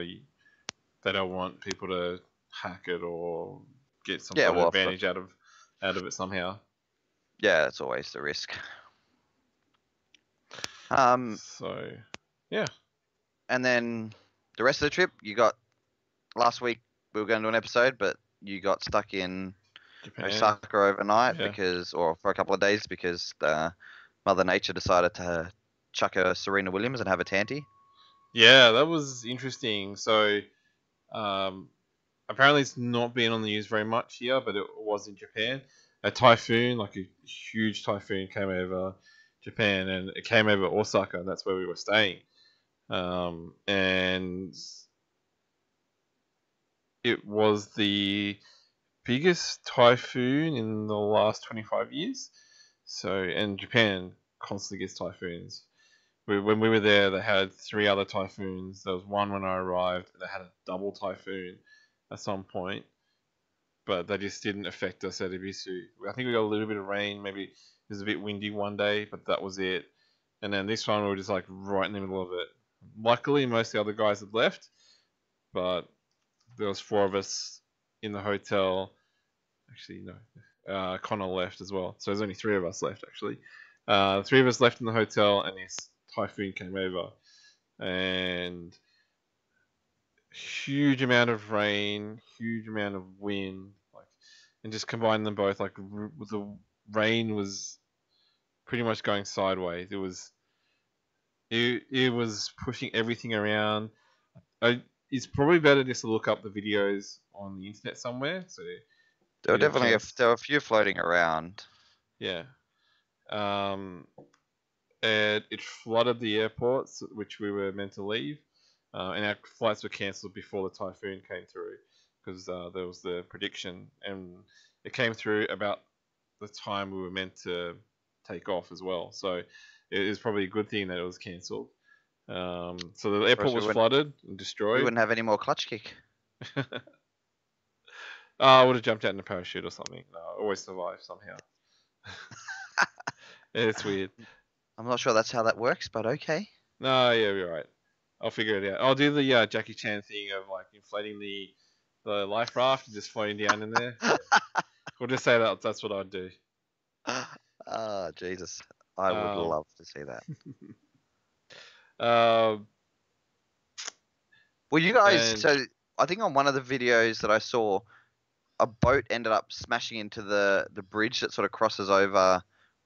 [SPEAKER 1] They don't want people to hack it or get some
[SPEAKER 2] yeah,
[SPEAKER 1] sort of
[SPEAKER 2] well,
[SPEAKER 1] advantage out of it somehow.
[SPEAKER 2] yeah, it's always the risk. Um,
[SPEAKER 1] So yeah,
[SPEAKER 2] and then the rest of the trip, you got last week we were going to do an episode, but you got stuck in
[SPEAKER 1] Japan.
[SPEAKER 2] Osaka overnight
[SPEAKER 1] Yeah.
[SPEAKER 2] or for a couple of days because Mother Nature decided to chuck a Serena Williams and have a tanty.
[SPEAKER 1] Yeah, that was interesting. So apparently it's not been on the news very much here, but it was in Japan. A typhoon, like a huge typhoon, came over Japan, and it came over Osaka, and that's where we were staying. And it was the biggest typhoon in the last 25 years. So, and Japan constantly gets typhoons. When we were there, they had 3 other typhoons. There was one when I arrived. They had a double typhoon at some point, but they just didn't affect us at Ibisu. I think we got a little bit of rain. Maybe it was a bit windy one day, but that was it. And then this one, we were just like right in the middle of it. Luckily, most of the other guys had left, but there was 4 of us in the hotel. Actually, no. Connor left as well, so there's only 3 of us left actually. 3 of us left in the hotel, and this typhoon came over, and huge amount of rain, huge amount of wind, like, and just combine them both. Like the rain was pretty much going sideways. It was pushing everything around. It's probably better just to look up the videos on the internet somewhere. So
[SPEAKER 2] There were
[SPEAKER 1] you get
[SPEAKER 2] definitely
[SPEAKER 1] chance.
[SPEAKER 2] there were a few floating around.
[SPEAKER 1] Yeah. And it flooded the airports which we were meant to leave, and our flights were cancelled before the typhoon came through, because there was the prediction, and it came through about the time we were meant to take off as well. So it is probably a good thing that it was cancelled. So the airport was flooded and destroyed.
[SPEAKER 2] We wouldn't have any more clutch kick.
[SPEAKER 1] I would have jumped out in a parachute or something. No, I always survive somehow. It's weird.
[SPEAKER 2] I'm not sure that's how that works, but okay.
[SPEAKER 1] No, yeah, you're right. I'll figure it out. I'll do the Jackie Chan thing of like inflating the life raft and just floating down in there. We'll just say that's what I'd do.
[SPEAKER 2] Oh, Jesus. I would love to see that. Well, you guys, so I think on one of the videos that I saw, a boat ended up smashing into the bridge that sort of crosses over.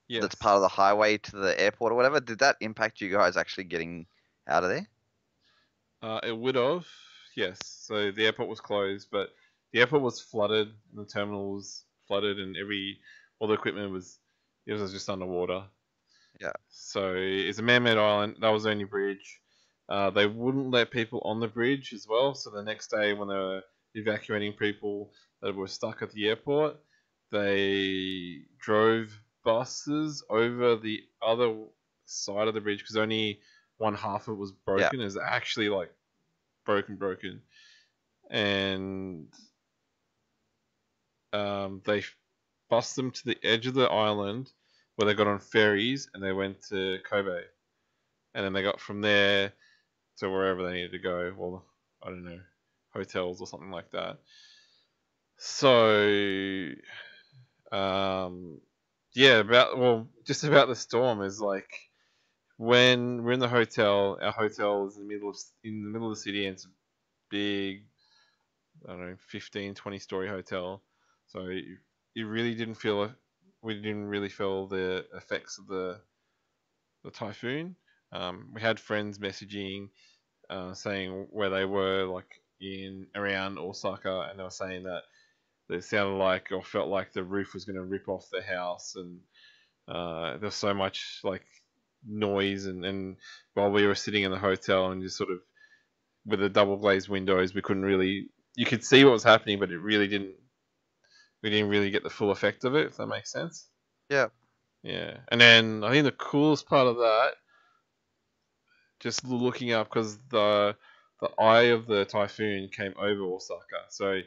[SPEAKER 2] Yes. That's part of the highway to the airport or whatever. Did that impact you guys actually getting out of there?
[SPEAKER 1] It would have, yes. So the airport was closed, but the airport was flooded, and the terminal was flooded, and all the equipment was just underwater.
[SPEAKER 2] Yeah.
[SPEAKER 1] So it's a man-made island. That was the only bridge. They wouldn't let people on the bridge as well. So the next day, when they were evacuating people that were stuck at the airport, they drove buses over the other side of the bridge, because only one half of it was broken. It's actually like broken, and they bussed them to the edge of the island where they got on ferries, and they went to Kobe, and then they got from there to wherever they needed to go. Well, I don't know, hotels or something like that. So just about the storm is like, when we're in the hotel, our hotel is in the middle of the city, and it's a big, I don't know, 15, 20 story hotel. So we didn't really feel the effects of the typhoon. We had friends messaging, saying where they were, like around Osaka, and they were saying that it sounded like or felt like the roof was going to rip off their house, and there was so much like noise, and while we were sitting in the hotel and just sort of with the double glazed windows, we couldn't really you could see what was happening, but it really didn't. We didn't really get the full effect of it. If that makes sense.
[SPEAKER 2] Yeah.
[SPEAKER 1] Yeah, and then I think the coolest part of that, just looking up, because the eye of the typhoon came over Osaka, so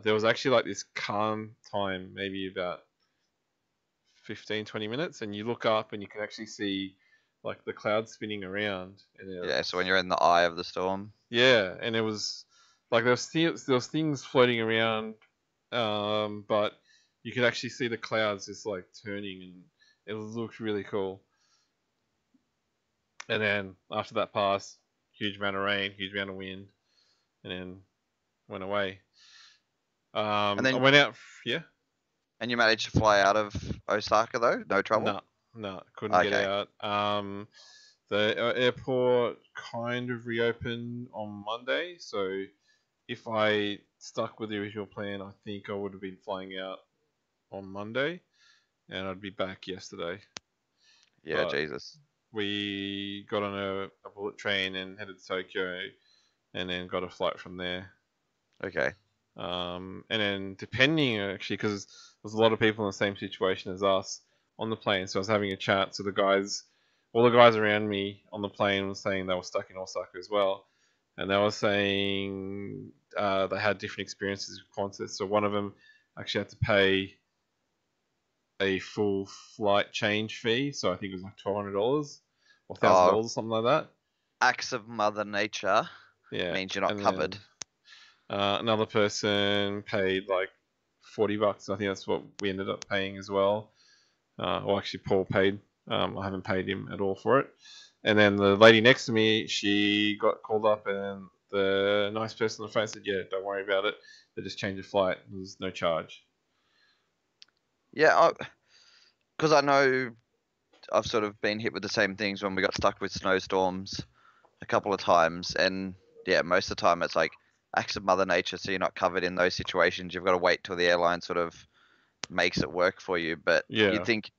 [SPEAKER 1] there was actually like this calm time, maybe about 15-20 minutes, and you look up and you can actually see like the clouds spinning around, and
[SPEAKER 2] Yeah. So when you're in the eye of the storm.
[SPEAKER 1] yeah, and it was like there was things floating around, but you could actually see the clouds just like turning, and it looked really cool. And then after that passed, huge amount of rain, huge amount of wind, and then went away.
[SPEAKER 2] And
[SPEAKER 1] I
[SPEAKER 2] then
[SPEAKER 1] went out, yeah.
[SPEAKER 2] and you managed to fly out of Osaka though, no trouble.
[SPEAKER 1] No, no, couldn't get
[SPEAKER 2] Okay.
[SPEAKER 1] out. The airport kind of reopened on Monday, so if I stuck with the original plan, I think I would have been flying out on Monday, and I'd be back yesterday.
[SPEAKER 2] Yeah.
[SPEAKER 1] But
[SPEAKER 2] Jesus.
[SPEAKER 1] we got on a bullet train and headed to Tokyo, and then got a flight from there.
[SPEAKER 2] Okay.
[SPEAKER 1] And then depending, actually, because there's a lot of people in the same situation as us on the plane, so I was having a chat. So all the guys around me on the plane were saying they were stuck in Osaka as well, and they were saying they had different experiences with Qantas. So one of them actually had to pay a full flight change fee, so I think it was like $1,200 or
[SPEAKER 2] Oh,
[SPEAKER 1] $1,000 or something like that.
[SPEAKER 2] acts of Mother Nature
[SPEAKER 1] Yeah,
[SPEAKER 2] means you're not
[SPEAKER 1] and
[SPEAKER 2] covered.
[SPEAKER 1] then another person paid like $40. I think that's what we ended up paying as well. Well, actually, Paul paid. I haven't paid him at all for it. And then the lady next to me, she got called up, and the nice person on the phone said, "Yeah, don't worry about it. They just changed the flight. There's no charge."
[SPEAKER 2] Yeah, because I know I've sort of been hit with the same things when we got stuck with snowstorms a couple of times, and yeah, most of the time it's like acts of Mother Nature, so you're not covered in those situations. You've got to wait till the airline sort of makes it work for you. But you'd
[SPEAKER 1] Yeah,
[SPEAKER 2] think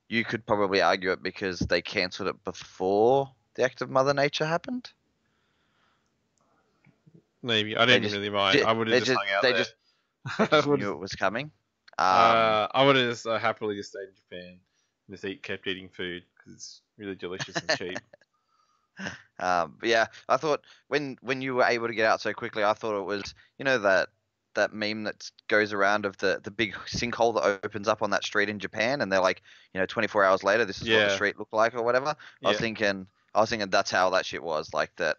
[SPEAKER 2] you could probably argue it because they cancelled it before the act of Mother Nature happened.
[SPEAKER 1] maybe. I
[SPEAKER 2] They
[SPEAKER 1] didn't
[SPEAKER 2] just,
[SPEAKER 1] really mind. I would have just hung out
[SPEAKER 2] they just, they
[SPEAKER 1] there. I
[SPEAKER 2] just
[SPEAKER 1] would.
[SPEAKER 2] knew it was coming.
[SPEAKER 1] I would have just happily just stayed in Japan and just kept eating food because it's really delicious and cheap.
[SPEAKER 2] But yeah, I thought when you were able to get out so quickly, I thought it was that meme that goes around of the big sinkhole that opens up on that street in Japan, and they're like, 24 hours later, this is what the
[SPEAKER 1] Yeah,
[SPEAKER 2] street looked like or whatever.
[SPEAKER 1] yeah,
[SPEAKER 2] I was thinking that's how that shit was, like that.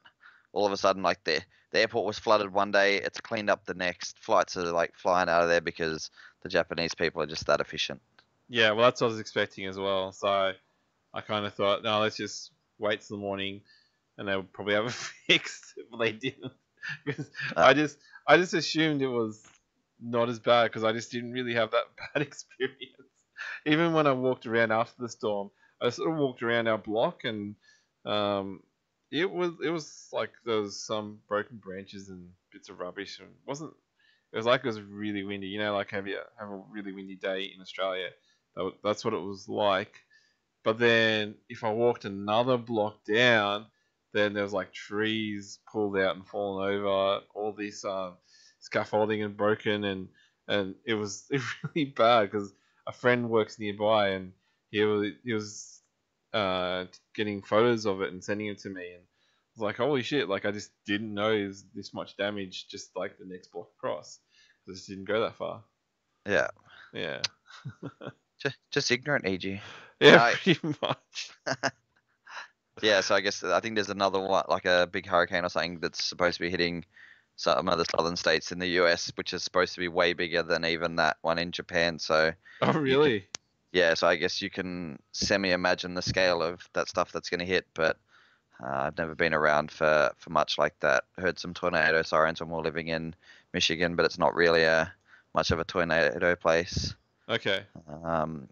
[SPEAKER 2] All of a sudden, like the airport was flooded one day, it's cleaned up the next. Flights are like flying out of there because the Japanese people are just that efficient.
[SPEAKER 1] yeah. Well, that's what I was expecting as well. So I kind of thought, no, let's just wait till the morning, and they would probably have it fixed, but they didn't. Because
[SPEAKER 2] Uh,
[SPEAKER 1] I just assumed it was not as bad because I just didn't really have that bad experience. Even when I walked around after the storm, I sort of walked around our block, and um, it was like there was some broken branches and bits of rubbish, and it was like it was really windy. Like have a really windy day in Australia. That's what it was like. But then if I walked another block down, then there was like trees pulled out and fallen over, all this scaffolding and broken, and it was really bad because a friend works nearby, and he was getting photos of it and sending it to me, and I was like, holy shit! Like I just didn't know there's this much damage just like the next block across. I just didn't go that far.
[SPEAKER 2] yeah,
[SPEAKER 1] Yeah,
[SPEAKER 2] just ignorant, EG.
[SPEAKER 1] yeah,
[SPEAKER 2] I
[SPEAKER 1] pretty much.
[SPEAKER 2] Yeah, so I think there's another one, like a big hurricane or something that's supposed to be hitting some of the southern states in the US, which is supposed to be way bigger than even that one in Japan. So
[SPEAKER 1] Oh
[SPEAKER 2] you can,
[SPEAKER 1] really?
[SPEAKER 2] yeah, so I guess you can semi-imagine the scale of that stuff that's going to hit. But I've never been around for much like that. Heard some tornado sirens when we were living in Michigan, but it's not really a much of a tornado place.
[SPEAKER 1] Okay.
[SPEAKER 2] Um,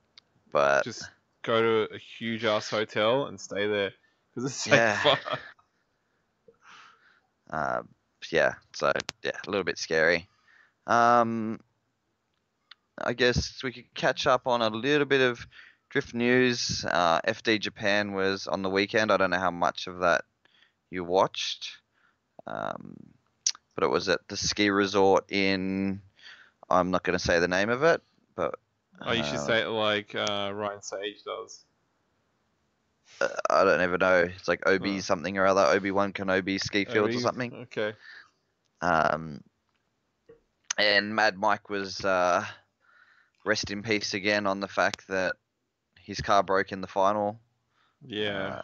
[SPEAKER 2] but
[SPEAKER 1] Just go to a huge ass hotel and stay there because it's
[SPEAKER 2] yeah,
[SPEAKER 1] safer.
[SPEAKER 2] uh, yeah, so yeah, a little bit scary. Um, I guess we could catch up on a little bit of drift news. FD Japan was on the weekend. I don't know how much of that you watched, um, but it was at the ski resort in. I'm not going to say the name of it, but
[SPEAKER 1] Oh, you should say it like Ryan Sage does.
[SPEAKER 2] I don't ever know. It's like Obi
[SPEAKER 1] Oh.
[SPEAKER 2] something or other. Obi-Wan Kenobi ski fields or something.
[SPEAKER 1] Okay.
[SPEAKER 2] And Mad Mike was rest in peace again on the fact that his car broke in the final.
[SPEAKER 1] Yeah.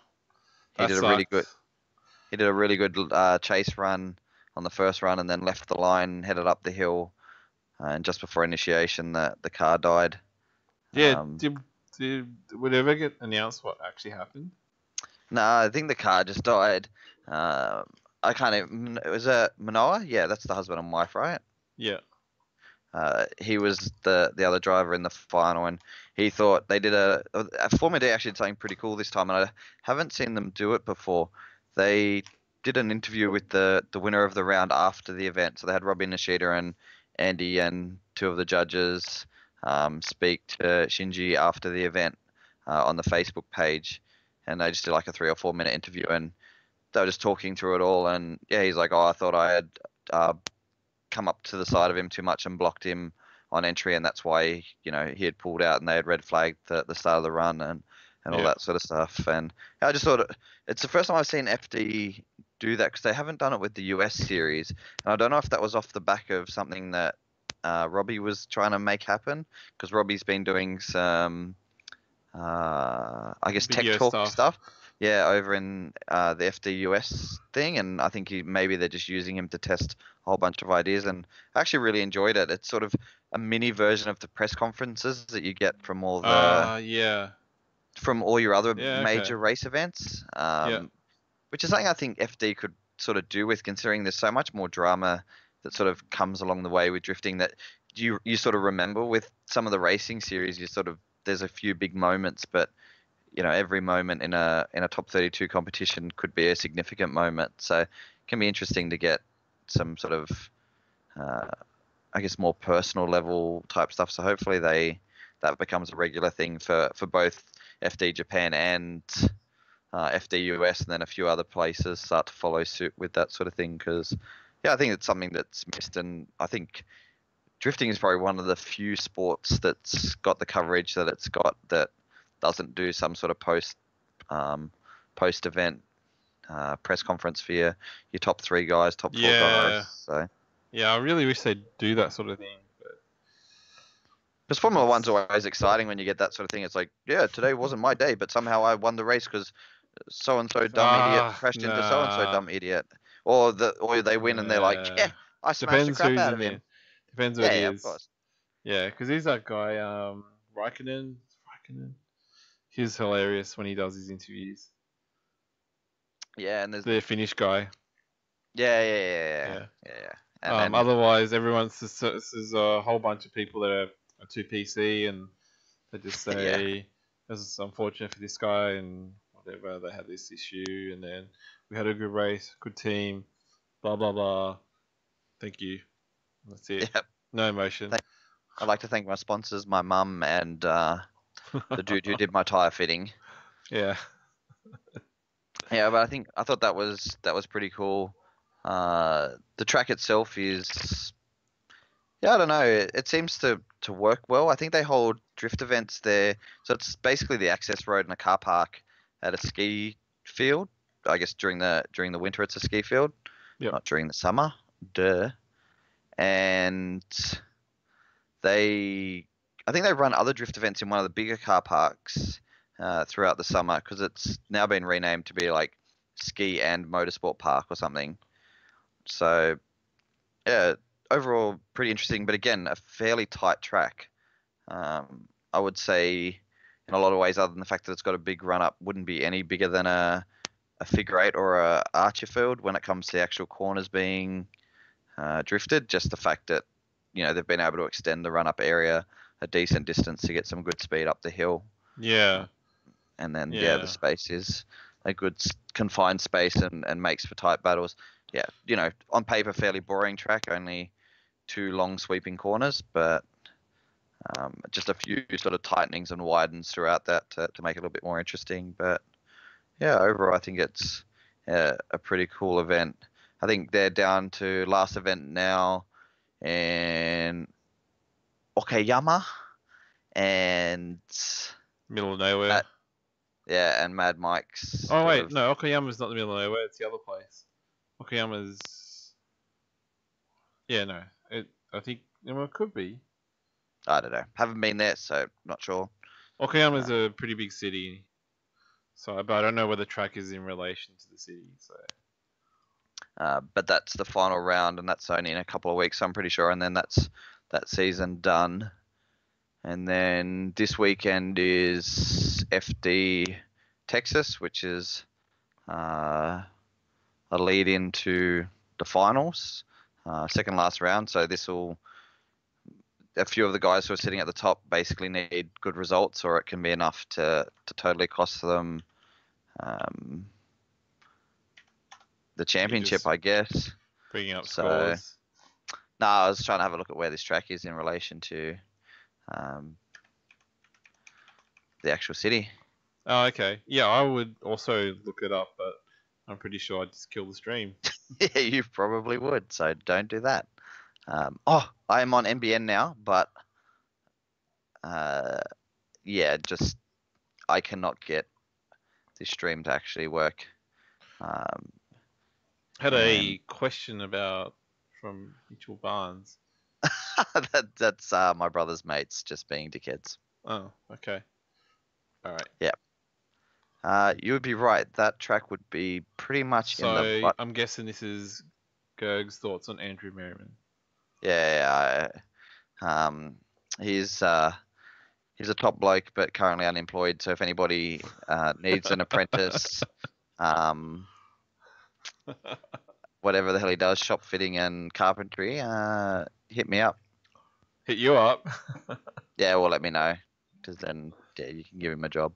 [SPEAKER 2] He
[SPEAKER 1] That
[SPEAKER 2] did a really
[SPEAKER 1] sucked.
[SPEAKER 2] good. He did a really good chase run on the first run, and then left the line, headed up the hill, and just before initiation, the car died.
[SPEAKER 1] Yeah. Would it ever get announced what actually happened?
[SPEAKER 2] No, I think the car just died. I can't even. Was it Manoa? Yeah, that's the husband and wife, right?
[SPEAKER 1] Yeah.
[SPEAKER 2] He was the other driver in the final, and he thought they did a Formula D actually did something pretty cool this time, and I haven't seen them do it before. They did an interview with the winner of the round after the event. So they had Robbie Nishida and Andy and two of the judges speak to Shinji after the event on the Facebook page, and they just did like a 3 or 4 minute interview, and they were just talking through it all. And yeah, he's like, "Oh, I thought I had come up to the side of him too much and blocked him on entry, and that's why he had pulled out, and they had red flagged the start of the run and all that sort of stuff." And I just thought it's the first time I've seen FD do that, because they haven't done it with the US series, and I don't know if that was off the back of something that Robbie was trying to make happen, because Robbie's been doing some I guess tech
[SPEAKER 1] Video
[SPEAKER 2] talk stuff. Yeah, over in the FDUS thing, and I think maybe they're just using him to test a whole bunch of ideas, and I actually really enjoyed it. It's sort of a mini version of the press conferences that you get from all from all your other major race events, which is something I think FD could sort of do with, considering there's so much more drama that sort of comes along the way with drifting that you sort of remember. With some of the racing series, there's a few big moments, but every moment in a top 32 competition could be a significant moment. So it can be interesting to get some sort of, I guess, more personal level type stuff. So hopefully that becomes a regular thing for both FD Japan and FD US, and then a few other places start to follow suit with that sort of thing. Because I think it's something that's missed, and I think drifting is probably one of the few sports that's got the coverage that it's got that doesn't do some sort of post event press conference for your top 3 guys, top 4 guys. So
[SPEAKER 1] yeah, I really wish they'd do that sort of thing.
[SPEAKER 2] Because Formula 1's always exciting when you get that sort of thing. It's like, yeah, today wasn't my day, but somehow I won the race because so and so dumb idiot crashed into so and so dumb idiot, or they win and they're like, yeah, I smashed the crap out of him.
[SPEAKER 1] Depends who it is.
[SPEAKER 2] Of course.
[SPEAKER 1] Yeah, because he's that guy, Raikkonen. He's hilarious when he does his interviews.
[SPEAKER 2] Yeah, and there's
[SPEAKER 1] the Finnish guy.
[SPEAKER 2] Yeah. And
[SPEAKER 1] otherwise, there's a whole bunch of people that are 2PC, and they just say, "It's unfortunate for this guy," and whatever. They had this issue, and then we had a good race, good team, blah blah blah. Thank you. That's it.
[SPEAKER 2] Yep.
[SPEAKER 1] No emotion.
[SPEAKER 2] I'd like to thank my sponsors, my mum, and the dude who did my tire fitting.
[SPEAKER 1] Yeah.
[SPEAKER 2] Yeah, but I thought that was pretty cool. The track itself is, I don't know. It seems to work well. I think they hold drift events there, so it's basically the access road and a car park at a ski field. I guess during the winter it's a ski field, not during the summer. Duh. And I think they run other drift events in one of the bigger car parks throughout the summer, because it's now been renamed to be like Ski and Motorsport Park or something. So yeah, overall pretty interesting, but again, a fairly tight track. I would say in a lot of ways, other than the fact that it's got a big run up, wouldn't be any bigger than a figure 8 or a archer field when it comes to the actual corners being drifted. Just the fact that they've been able to extend the run up area a decent distance to get some good speed up the hill.
[SPEAKER 1] Yeah.
[SPEAKER 2] And then the space is a good confined space and makes for tight battles. Yeah, on paper fairly boring track, only 2 long sweeping corners, but just a few sort of tightenings and widens throughout that to make it a little bit more interesting. But yeah, overall I think it's a pretty cool event. I think they're down to last event now in Okayama and
[SPEAKER 1] Middle of nowhere.
[SPEAKER 2] Matt, yeah, and Mad Mike's
[SPEAKER 1] Oh
[SPEAKER 2] sort
[SPEAKER 1] wait,
[SPEAKER 2] of.
[SPEAKER 1] no, Okayama's not the middle of nowhere. It's the other place. Okayama's. Yeah, no. I think. Well, it could be.
[SPEAKER 2] I don't know. Haven't been there, so not sure.
[SPEAKER 1] Okayama's a pretty big city. So, but I don't know where the track is in relation to the city. So.
[SPEAKER 2] But that's the final round, and that's only in a couple of weeks, I'm pretty sure. And then that's that season done. And then this weekend is FD Texas, which is a lead into the finals, second last round. So this will, a few of the guys who are sitting at the top basically need good results, or it can be enough to totally cost them the championship,
[SPEAKER 1] just
[SPEAKER 2] I guess.
[SPEAKER 1] Bringing up
[SPEAKER 2] So,
[SPEAKER 1] scores.
[SPEAKER 2] no, I was trying to have a look at where this track is in relation to the actual city.
[SPEAKER 1] Oh, okay. Yeah, I would also look it up, but I'm pretty sure I'd just kill the stream.
[SPEAKER 2] Yeah, you probably would. So don't do that. I am on NBN now, but yeah, just I cannot get this stream to actually work.
[SPEAKER 1] Had
[SPEAKER 2] and
[SPEAKER 1] a question from Mitchell Barnes.
[SPEAKER 2] that's my brother's mates just being dickheads.
[SPEAKER 1] Oh, okay. All right.
[SPEAKER 2] Yeah. You would be right. That track would be pretty much in the
[SPEAKER 1] So
[SPEAKER 2] butt.
[SPEAKER 1] I'm guessing this is Gerg's thoughts on Andrew Merriman.
[SPEAKER 2] Yeah. He's a top bloke, but currently unemployed. So if anybody needs an apprentice, whatever the hell he does, shop fitting and carpentry, hit me up.
[SPEAKER 1] Hit you up.
[SPEAKER 2] Yeah, well, let me know, because then you can give him a job.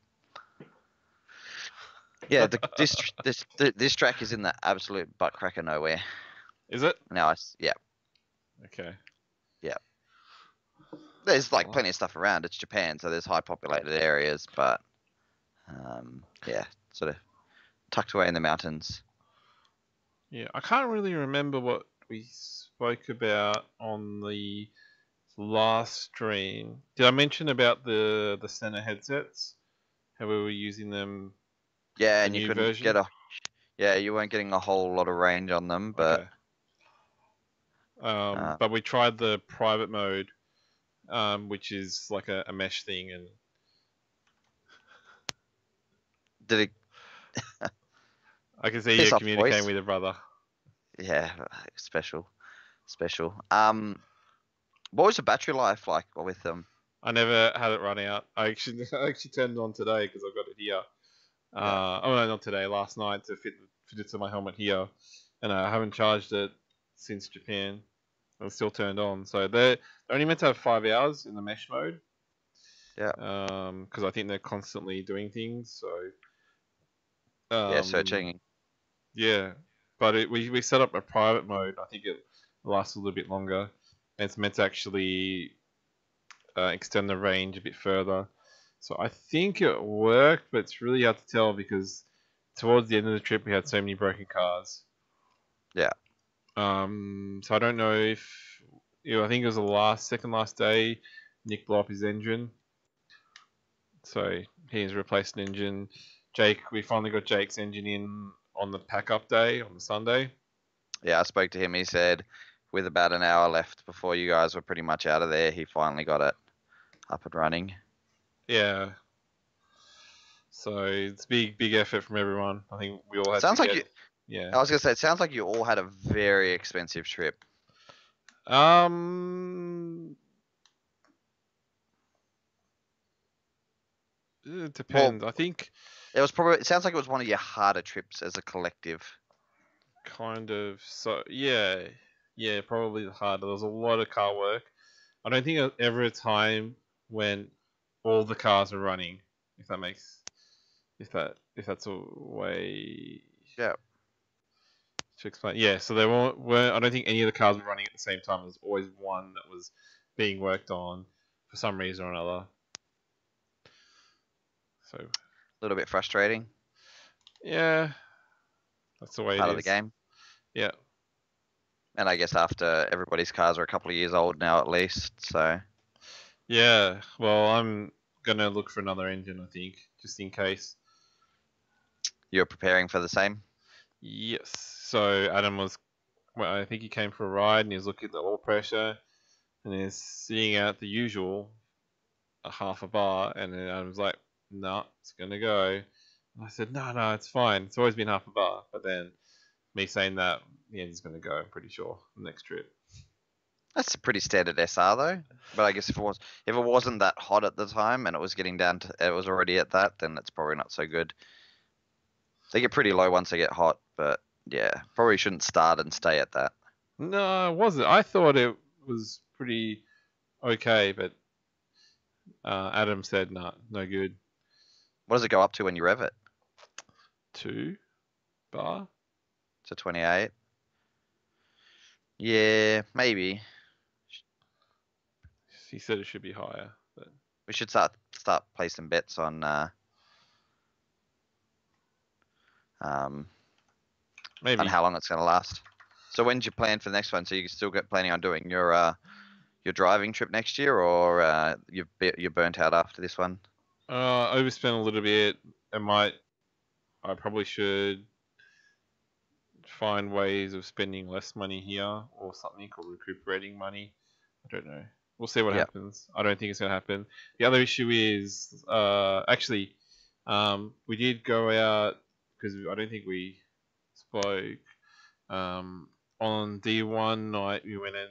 [SPEAKER 2] Yeah, this track is in the absolute butt crack of nowhere.
[SPEAKER 1] Is it?
[SPEAKER 2] Now, yeah.
[SPEAKER 1] Okay.
[SPEAKER 2] Yeah. There's like plenty of stuff around. It's Japan, so there's high populated areas, but yeah, sort of tucked away in the mountains.
[SPEAKER 1] Yeah, I can't really remember what we spoke about on the last stream. Did I mention about the center headsets? How we were using them?
[SPEAKER 2] Yeah,
[SPEAKER 1] the
[SPEAKER 2] and you
[SPEAKER 1] new
[SPEAKER 2] couldn't
[SPEAKER 1] version?
[SPEAKER 2] you weren't getting a whole lot of range on them, but
[SPEAKER 1] okay. But we tried the private mode, which is like a mesh thing, and
[SPEAKER 2] did it
[SPEAKER 1] I can see
[SPEAKER 2] piss
[SPEAKER 1] you
[SPEAKER 2] off,
[SPEAKER 1] communicating
[SPEAKER 2] boys?
[SPEAKER 1] with your brother.
[SPEAKER 2] Yeah, special. What was the battery life like with them?
[SPEAKER 1] I never had it run out. I actually turned it on today because I've got it here. Oh no, not today. Last night to fit it to my helmet here, and I haven't charged it since Japan. It's still turned on. So they're only meant to have 5 hours in the mesh mode.
[SPEAKER 2] Yeah.
[SPEAKER 1] Because I think they're constantly doing things. So.
[SPEAKER 2] Searching.
[SPEAKER 1] Yeah, but we set up a private mode. I think it lasts a little bit longer, and it's meant to actually extend the range a bit further. So I think it worked, but it's really hard to tell because towards the end of the trip we had so many broken cars.
[SPEAKER 2] Yeah.
[SPEAKER 1] So I don't know if I think it was the second last day, Nick blew up his engine. So he's replaced an engine. We finally got Jake's engine in on the pack up day on the Sunday.
[SPEAKER 2] Yeah, I spoke to him. He said with about an hour left before you guys were pretty much out of there, he finally got it up and running.
[SPEAKER 1] Yeah. So it's big effort from everyone. I think we all had
[SPEAKER 2] Sounds
[SPEAKER 1] to
[SPEAKER 2] like
[SPEAKER 1] get.
[SPEAKER 2] you.
[SPEAKER 1] Yeah.
[SPEAKER 2] I was gonna say it sounds like you all had a very expensive trip.
[SPEAKER 1] It depends. I think
[SPEAKER 2] it sounds like it was one of your harder trips as a collective.
[SPEAKER 1] kind of. So yeah, probably the harder. There was a lot of car work. I don't think there was ever a time when all the cars are running. If that's a way.
[SPEAKER 2] Yeah.
[SPEAKER 1] To explain. Yeah, so they weren't. I don't think any of the cars were running at the same time. There was always one that was being worked on for some reason or another. So.
[SPEAKER 2] A little bit frustrating.
[SPEAKER 1] Yeah. That's the way
[SPEAKER 2] Part
[SPEAKER 1] it
[SPEAKER 2] of the
[SPEAKER 1] is.
[SPEAKER 2] game.
[SPEAKER 1] Yeah.
[SPEAKER 2] And I guess after everybody's cars are a couple of years old now at least, so
[SPEAKER 1] Yeah, well, I'm gonna look for another engine, I think, just in case.
[SPEAKER 2] you're preparing for the same.
[SPEAKER 1] Yes. So Adam was, well, I think he came for a ride and he was looking at the oil pressure and he's seeing out the usual a half a bar, and then Adam was like, "No, it's gonna go." And I said, "No, no, it's fine. It's always been half a bar." But then me saying that, the engine's gonna go. I'm pretty sure the next trip.
[SPEAKER 2] That's a pretty standard SR though. But I guess if it wasn't that hot at the time and it was getting down to it was already at that, then it's probably not so good. They get pretty low once they get hot, but yeah, probably shouldn't start and stay at that.
[SPEAKER 1] No, it wasn't. I thought it was pretty okay, but Adam said, "No, no good."
[SPEAKER 2] What does it go up to when you rev it?
[SPEAKER 1] 2 bar.
[SPEAKER 2] To 28? Yeah, maybe.
[SPEAKER 1] He said it should be higher, but
[SPEAKER 2] We should start placing bets on
[SPEAKER 1] maybe.
[SPEAKER 2] how long it's gonna last. So when's your plan for the next one? So you still planning on doing your driving trip next year, or you're burnt out after this one?
[SPEAKER 1] Overspent a little bit. I probably should find ways of spending less money here or something, or recuperating money. I don't know. We'll see what
[SPEAKER 2] Yep.
[SPEAKER 1] happens. I don't think it's going to happen. The other issue is actually we did go out because I don't think we spoke on D1 night. We went and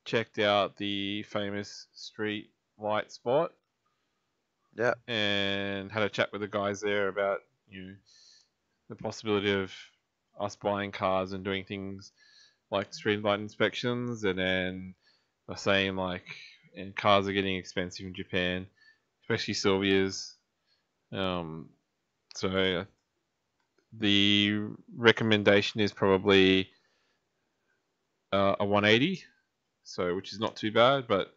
[SPEAKER 1] checked out the famous street light spot.
[SPEAKER 2] Yeah.
[SPEAKER 1] And had a chat with the guys there about the possibility of us buying cars and doing things like street light inspections, and then they're saying like, and cars are getting expensive in Japan, especially Sylvia's. So the recommendation is probably a 180, so which is not too bad, but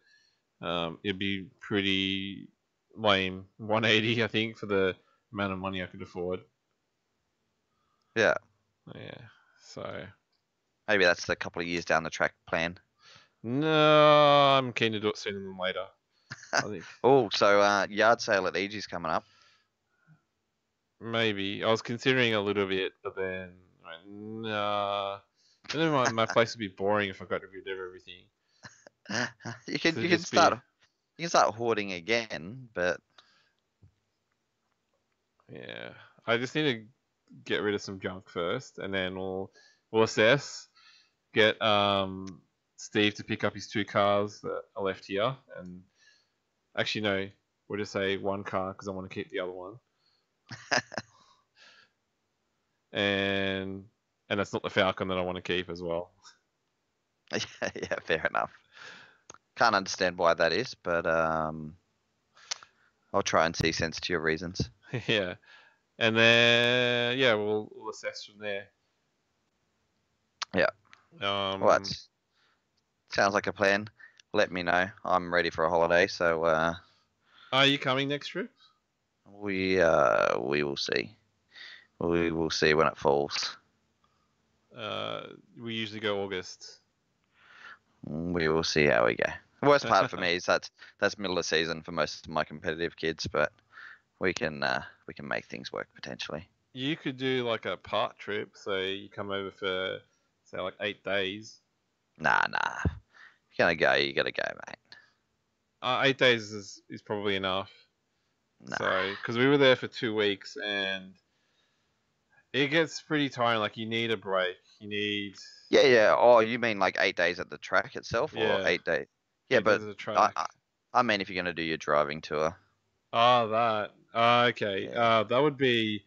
[SPEAKER 1] it'd be pretty lame 180, I think, for the amount of money I could afford.
[SPEAKER 2] Yeah.
[SPEAKER 1] Yeah, so
[SPEAKER 2] Maybe that's the couple of years down the track plan.
[SPEAKER 1] no, I'm keen to do it sooner than later. I think
[SPEAKER 2] Oh, so yard sale at EG's coming up.
[SPEAKER 1] maybe I was considering a little bit, but then nah. And then my place would be boring if I got rid of everything.
[SPEAKER 2] You
[SPEAKER 1] So
[SPEAKER 2] can
[SPEAKER 1] just
[SPEAKER 2] start
[SPEAKER 1] be
[SPEAKER 2] you can start hoarding again, but
[SPEAKER 1] yeah. I just need to get rid of some junk first, and then we'll assess. Get Steve to pick up his 2 cars that are left here, and actually no, we'll just say 1 car because I want to keep the other one. and that's not the Falcon that I want to keep as well.
[SPEAKER 2] yeah, fair enough. Can't understand why that is, but I'll try and see sense to your reasons.
[SPEAKER 1] Yeah, and then yeah, we'll assess from there.
[SPEAKER 2] Yeah.
[SPEAKER 1] Um,
[SPEAKER 2] Well, that sounds like a plan. Let me know. I'm ready for a holiday, so
[SPEAKER 1] are you coming next trip?
[SPEAKER 2] we will see. We will see when it falls.
[SPEAKER 1] We usually go August.
[SPEAKER 2] We will see how we go. The worst part for me is that's middle of season for most of my competitive kids, but we can make things work potentially.
[SPEAKER 1] You could do like a part trip, so you come over for say like 8 days.
[SPEAKER 2] Nah. If you're gonna go, you gotta go, mate.
[SPEAKER 1] 8 days is probably enough.
[SPEAKER 2] Nah.
[SPEAKER 1] So, because we were there for 2 weeks and it gets pretty tiring. Like you need a break. You need
[SPEAKER 2] Yeah. Oh, you mean like 8 days at the track itself, or
[SPEAKER 1] yeah
[SPEAKER 2] 8 days? Yeah,
[SPEAKER 1] 8
[SPEAKER 2] but
[SPEAKER 1] days of
[SPEAKER 2] I,
[SPEAKER 1] track.
[SPEAKER 2] I I mean if you're gonna do your driving tour.
[SPEAKER 1] That. Okay.
[SPEAKER 2] Yeah.
[SPEAKER 1] That would be.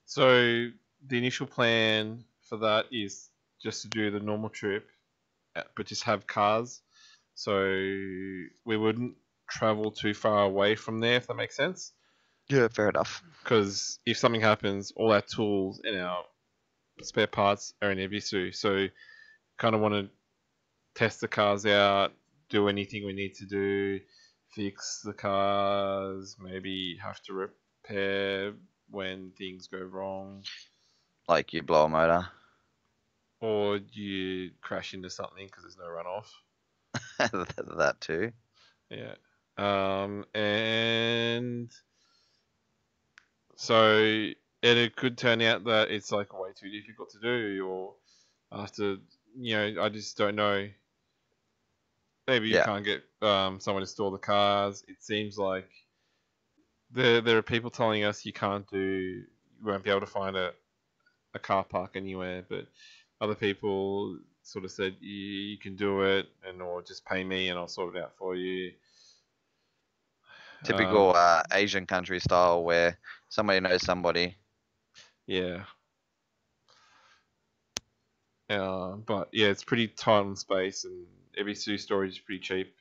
[SPEAKER 1] So the initial plan for that is just to do the normal trip, but just have cars. So we wouldn't travel too far away from there, if that makes sense.
[SPEAKER 2] Yeah, fair enough.
[SPEAKER 1] Because if something happens, all our tools and our spare parts are in Ebisu. So kind of want to test the cars out, do anything we need to do, fix the cars, maybe have to repair when things go wrong.
[SPEAKER 2] Like you blow a motor.
[SPEAKER 1] or you crash into something because there's no runoff.
[SPEAKER 2] That too.
[SPEAKER 1] Yeah. And so it could turn out that it's like way too difficult to do, or after, I just don't know. Maybe you
[SPEAKER 2] Yeah.
[SPEAKER 1] can't get someone to store the cars. It seems like there are people telling us you won't be able to find a car park anywhere, but other people sort of said you can do it, or just pay me and I'll sort it out for you.
[SPEAKER 2] Typical Asian country style where somebody knows somebody.
[SPEAKER 1] Yeah. But yeah, it's pretty tight on space, and every storage is pretty cheap.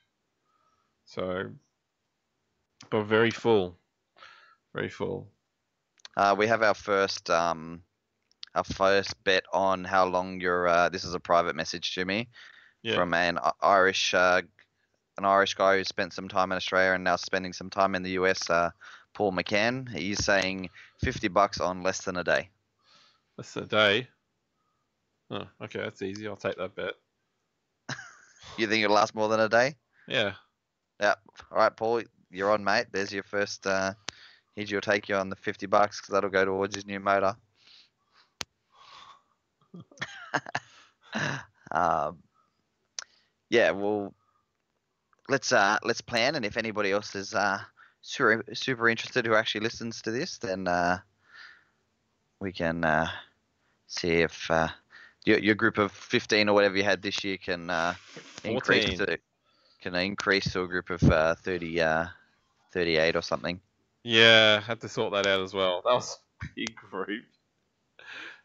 [SPEAKER 1] So, but very full, very full.
[SPEAKER 2] We have our first bet on how long your this is a private message to me
[SPEAKER 1] Yeah.
[SPEAKER 2] from an Irish guy who spent some time in Australia and now spending some time in the US, Paul McCann. He's saying $50 on less than a day.
[SPEAKER 1] That's a day. Oh, okay, that's easy. I'll take that bet.
[SPEAKER 2] You think it'll last more than a day?
[SPEAKER 1] Yeah.
[SPEAKER 2] Yeah. All right, Paul, you're on, mate. There's your first. He'll take you on the $50 because that'll go towards his new motor. Yeah. Well, let's plan, and if anybody else is super interested who actually listens to this, then we can see if your group of 15 or whatever you had this year can increase
[SPEAKER 1] 14.
[SPEAKER 2] to a group of 30, 38 or something.
[SPEAKER 1] Yeah, had to sort that out as well. That was a big group.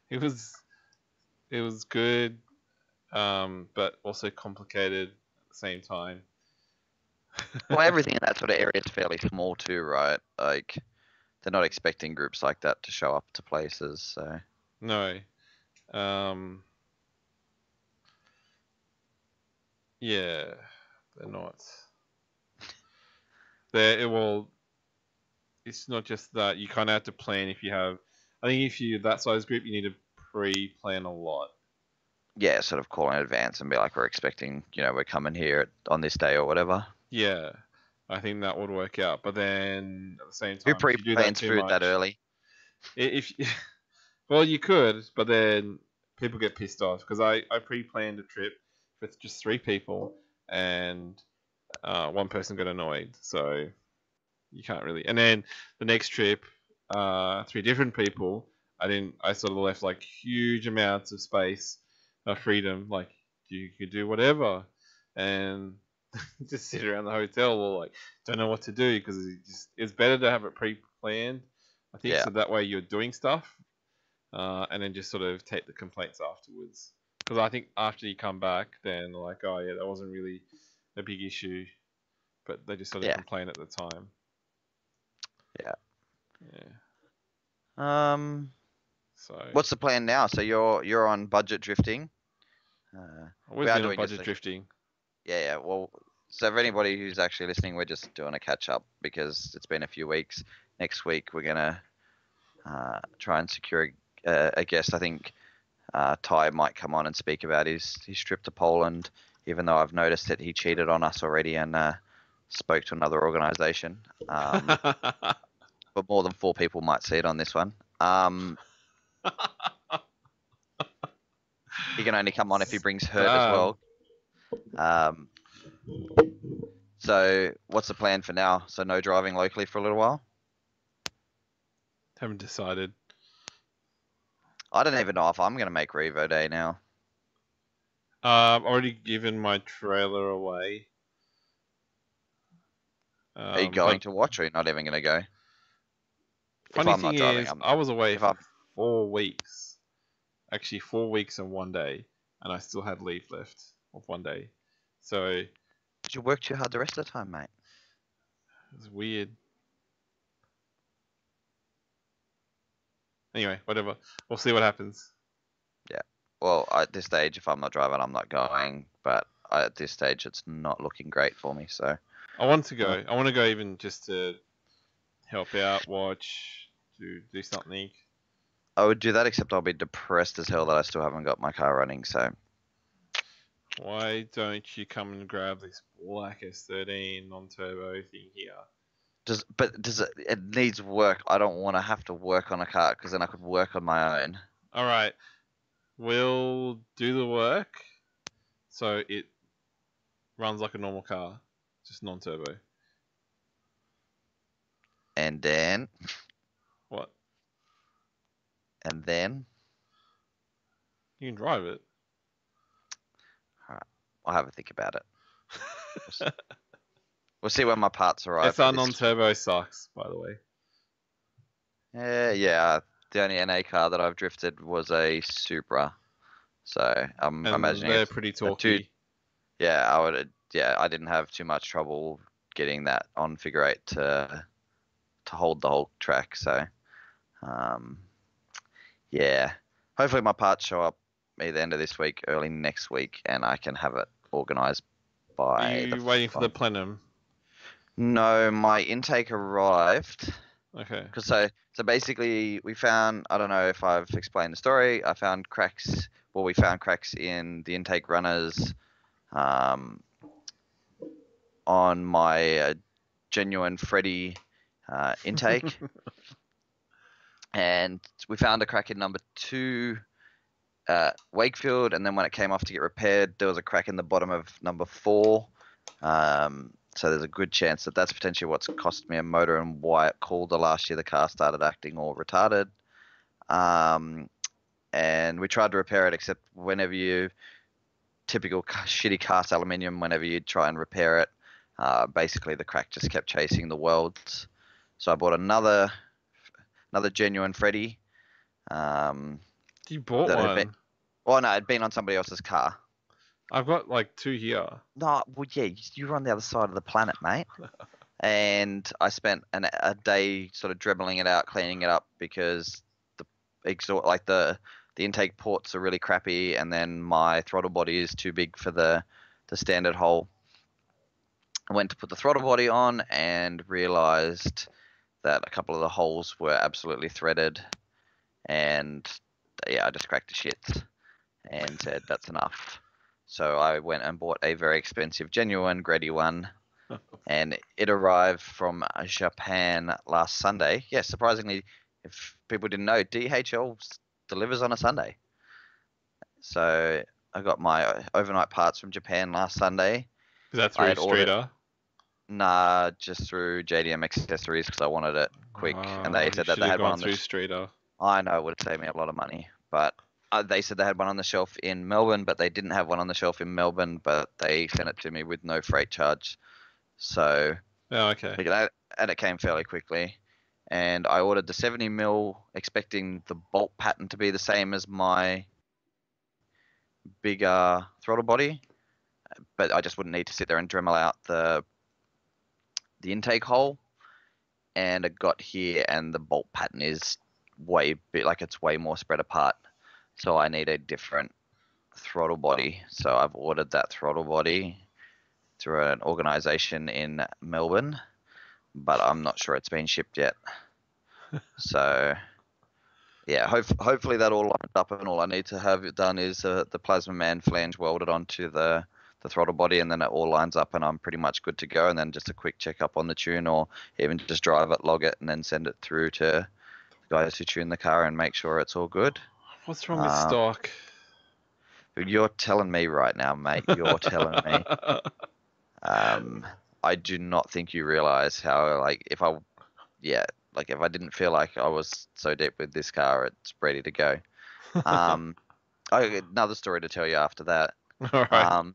[SPEAKER 1] It was good, but also complicated at the same time.
[SPEAKER 2] Well, everything in that sort of area is fairly small too, right? Like they're not expecting groups like that to show up to places. So
[SPEAKER 1] No. Yeah, they're not. Well, it's not just that. You kind of have to plan if you have. I think if you're that size group, you need to pre-plan a lot.
[SPEAKER 2] yeah, sort of call in advance and be like, we're expecting, we're coming here on this day or whatever.
[SPEAKER 1] Yeah, I think that would work out. But then at the same
[SPEAKER 2] Who
[SPEAKER 1] time, if you do that
[SPEAKER 2] pre-plans
[SPEAKER 1] too
[SPEAKER 2] food that
[SPEAKER 1] much,
[SPEAKER 2] early?
[SPEAKER 1] if well, you could, but then people get pissed off because I pre-planned a trip with just 3 people, and one person got annoyed, so you can't really. And then the next trip, 3 different people. I sort of left like huge amounts of space, freedom. Like you could do whatever, and just sit around the hotel or like don't know what to do because it's better to have it pre-planned. I think
[SPEAKER 2] Yeah.
[SPEAKER 1] so that way you're doing stuff, and then just sort of take the complaints afterwards. Because I think after you come back, then like, oh yeah, that wasn't really a big issue, but they just sort of complain at the time.
[SPEAKER 2] Yeah.
[SPEAKER 1] Yeah. So
[SPEAKER 2] What's the plan now? So you're on budget drifting.
[SPEAKER 1] we've been on budget drifting.
[SPEAKER 2] Yeah. Well, so for anybody who's actually listening, we're just doing a catch up because it's been a few weeks. Next week we're gonna try and secure a guest. I think Ty might come on and speak about his trip to Poland, even though I've noticed that he cheated on us already and spoke to another organisation. But more than 4 people might see it on this one. He can only come on if he brings Hurt as well. So what's the plan for now? So no driving locally for a little while?
[SPEAKER 1] Haven't decided.
[SPEAKER 2] I don't even know if I'm going to make Revo Day now.
[SPEAKER 1] I've already given my trailer away.
[SPEAKER 2] Are you going to watch, or are you not even going to go?
[SPEAKER 1] Funny thing is, I was away for 4 weeks. Actually, 4 weeks and 1 day, and I still had leave left of 1 day. So.
[SPEAKER 2] Did you work too hard the rest of the time, mate?
[SPEAKER 1] It's weird. Anyway, whatever. We'll see what happens.
[SPEAKER 2] Yeah. Well, at this stage, if I'm not driving, I'm not going. But at this stage, it's not looking great for me. So.
[SPEAKER 1] I want to go. I want to go even just to help out, watch, do something.
[SPEAKER 2] I would do that, except I'll be depressed as hell that I still haven't got my car running. So
[SPEAKER 1] Why don't you come and grab this black S13 non-turbo thing here?
[SPEAKER 2] it needs work. I don't want to have to work on a car because then I could work on my own.
[SPEAKER 1] All right, we'll do the work so it runs like a normal car, just non-turbo.
[SPEAKER 2] And then
[SPEAKER 1] What?
[SPEAKER 2] and then
[SPEAKER 1] You can drive it.
[SPEAKER 2] I'll have a think about it. We'll see when my parts arrive.
[SPEAKER 1] SR non-turbo sucks, by the way.
[SPEAKER 2] Yeah. The only NA car that I've drifted was a Supra, so I'm
[SPEAKER 1] And
[SPEAKER 2] imagining
[SPEAKER 1] they're
[SPEAKER 2] it's
[SPEAKER 1] pretty
[SPEAKER 2] a
[SPEAKER 1] talky.
[SPEAKER 2] I didn't have too much trouble getting that on figure eight to hold the whole track. So, yeah. Hopefully my parts show up either end of this week, early next week, and I can have it organised
[SPEAKER 1] Are
[SPEAKER 2] by
[SPEAKER 1] you waiting for the plenum?
[SPEAKER 2] No, my intake arrived.
[SPEAKER 1] Okay.
[SPEAKER 2] So basically, we found, I don't know if I've explained the story. We found cracks in the intake runners on my genuine Freddy intake. And we found a crack in number 2 Wakefield, and then when it came off to get repaired, there was a crack in the bottom of number 4. So there's a good chance that that's potentially what's cost me a motor and why it called the last year the car started acting all retarded. And we tried to repair it, except typical shitty cast aluminium, whenever you try and repair it, basically the crack just kept chasing the welds. So I bought another genuine Freddy.
[SPEAKER 1] You bought one?
[SPEAKER 2] No, it'd been on somebody else's car.
[SPEAKER 1] I've got like 2 here.
[SPEAKER 2] No, well, yeah, you were on the other side of the planet, mate. And I spent a day sort of dribbling it out, cleaning it up, because the exhaust, like the intake ports are really crappy, and then my throttle body is too big for the standard hole. I went to put the throttle body on and realized that a couple of the holes were absolutely threaded, and yeah, I just cracked the shit and said that's enough. So I went and bought a very expensive genuine Grady one, and it arrived from Japan last Sunday. Yeah, surprisingly, if people didn't know, DHL delivers on a Sunday. So I got my overnight parts from Japan last Sunday.
[SPEAKER 1] Is that through Streeter?
[SPEAKER 2] Nah, just through JDM Accessories, because I wanted it quick, and they said that they had one on
[SPEAKER 1] through Streeter.
[SPEAKER 2] I know it would have saved me a lot of money, but they said they had one on the shelf in Melbourne, but they didn't have one on the shelf in Melbourne, but they sent it to me with no freight charge. So,
[SPEAKER 1] okay.
[SPEAKER 2] And it came fairly quickly. And I ordered the 70mm, expecting the bolt pattern to be the same as my bigger throttle body, but I just wouldn't need to sit there and Dremel out the intake hole. And it got here, and the bolt pattern is it's way more spread apart. So I need a different throttle body. So I've ordered that throttle body through an organization in Melbourne, but I'm not sure it's been shipped yet. So yeah, hopefully that all lines up, and all I need to have done is the Plasma Man flange welded onto the throttle body, and then it all lines up and I'm pretty much good to go. And then just a quick check up on the tune, or even just drive it, log it, and then send it through to the guys who tune the car and make sure it's all good.
[SPEAKER 1] What's wrong with stock?
[SPEAKER 2] You're telling me right now, mate. You're telling me. I do not think you realize how, if I didn't feel like I was so deep with this car, it's ready to go. Another story to tell you after that.
[SPEAKER 1] All right.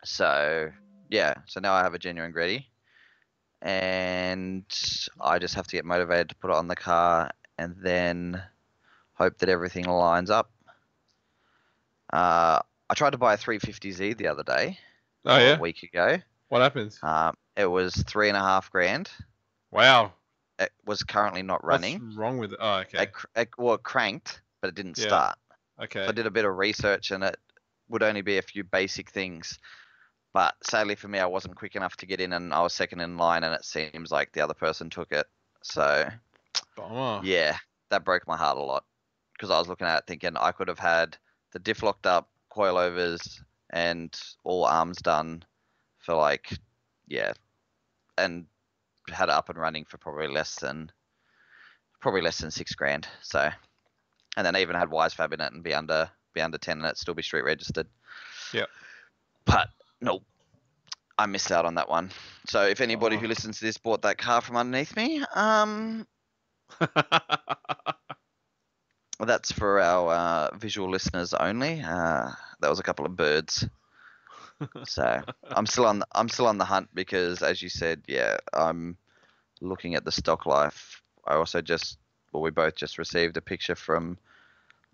[SPEAKER 2] So now I have a genuine Grady, and I just have to get motivated to put it on the car, and then hope that everything lines up. I tried to buy a 350Z the other day.
[SPEAKER 1] Oh yeah.
[SPEAKER 2] A week ago.
[SPEAKER 1] What happens?
[SPEAKER 2] It was $3.5 grand.
[SPEAKER 1] Wow.
[SPEAKER 2] It was currently not running.
[SPEAKER 1] What's wrong with it? Oh, okay.
[SPEAKER 2] It cranked, but it didn't
[SPEAKER 1] Yeah.
[SPEAKER 2] start.
[SPEAKER 1] Okay.
[SPEAKER 2] So I did a bit of research, and it would only be a few basic things. But sadly for me, I wasn't quick enough to get in, and I was second in line, and it seems like the other person took it. So
[SPEAKER 1] Bummer.
[SPEAKER 2] yeah, that broke my heart a lot because I was looking at it thinking I could have had the diff locked up, coilovers, and all arms done for like, yeah, and had it up and running for probably less than $6,000. So, and then even had Wisefab in it and be under 10 and it still be street registered.
[SPEAKER 1] Yep.
[SPEAKER 2] But nope, I missed out on that one. So if anybody
[SPEAKER 1] Oh.
[SPEAKER 2] who listens to this bought that car from underneath me, that's for our visual listeners only. That was a couple of birds. So I'm still on the hunt because, as you said, yeah, I'm looking at the stock life. I also we both just received a picture from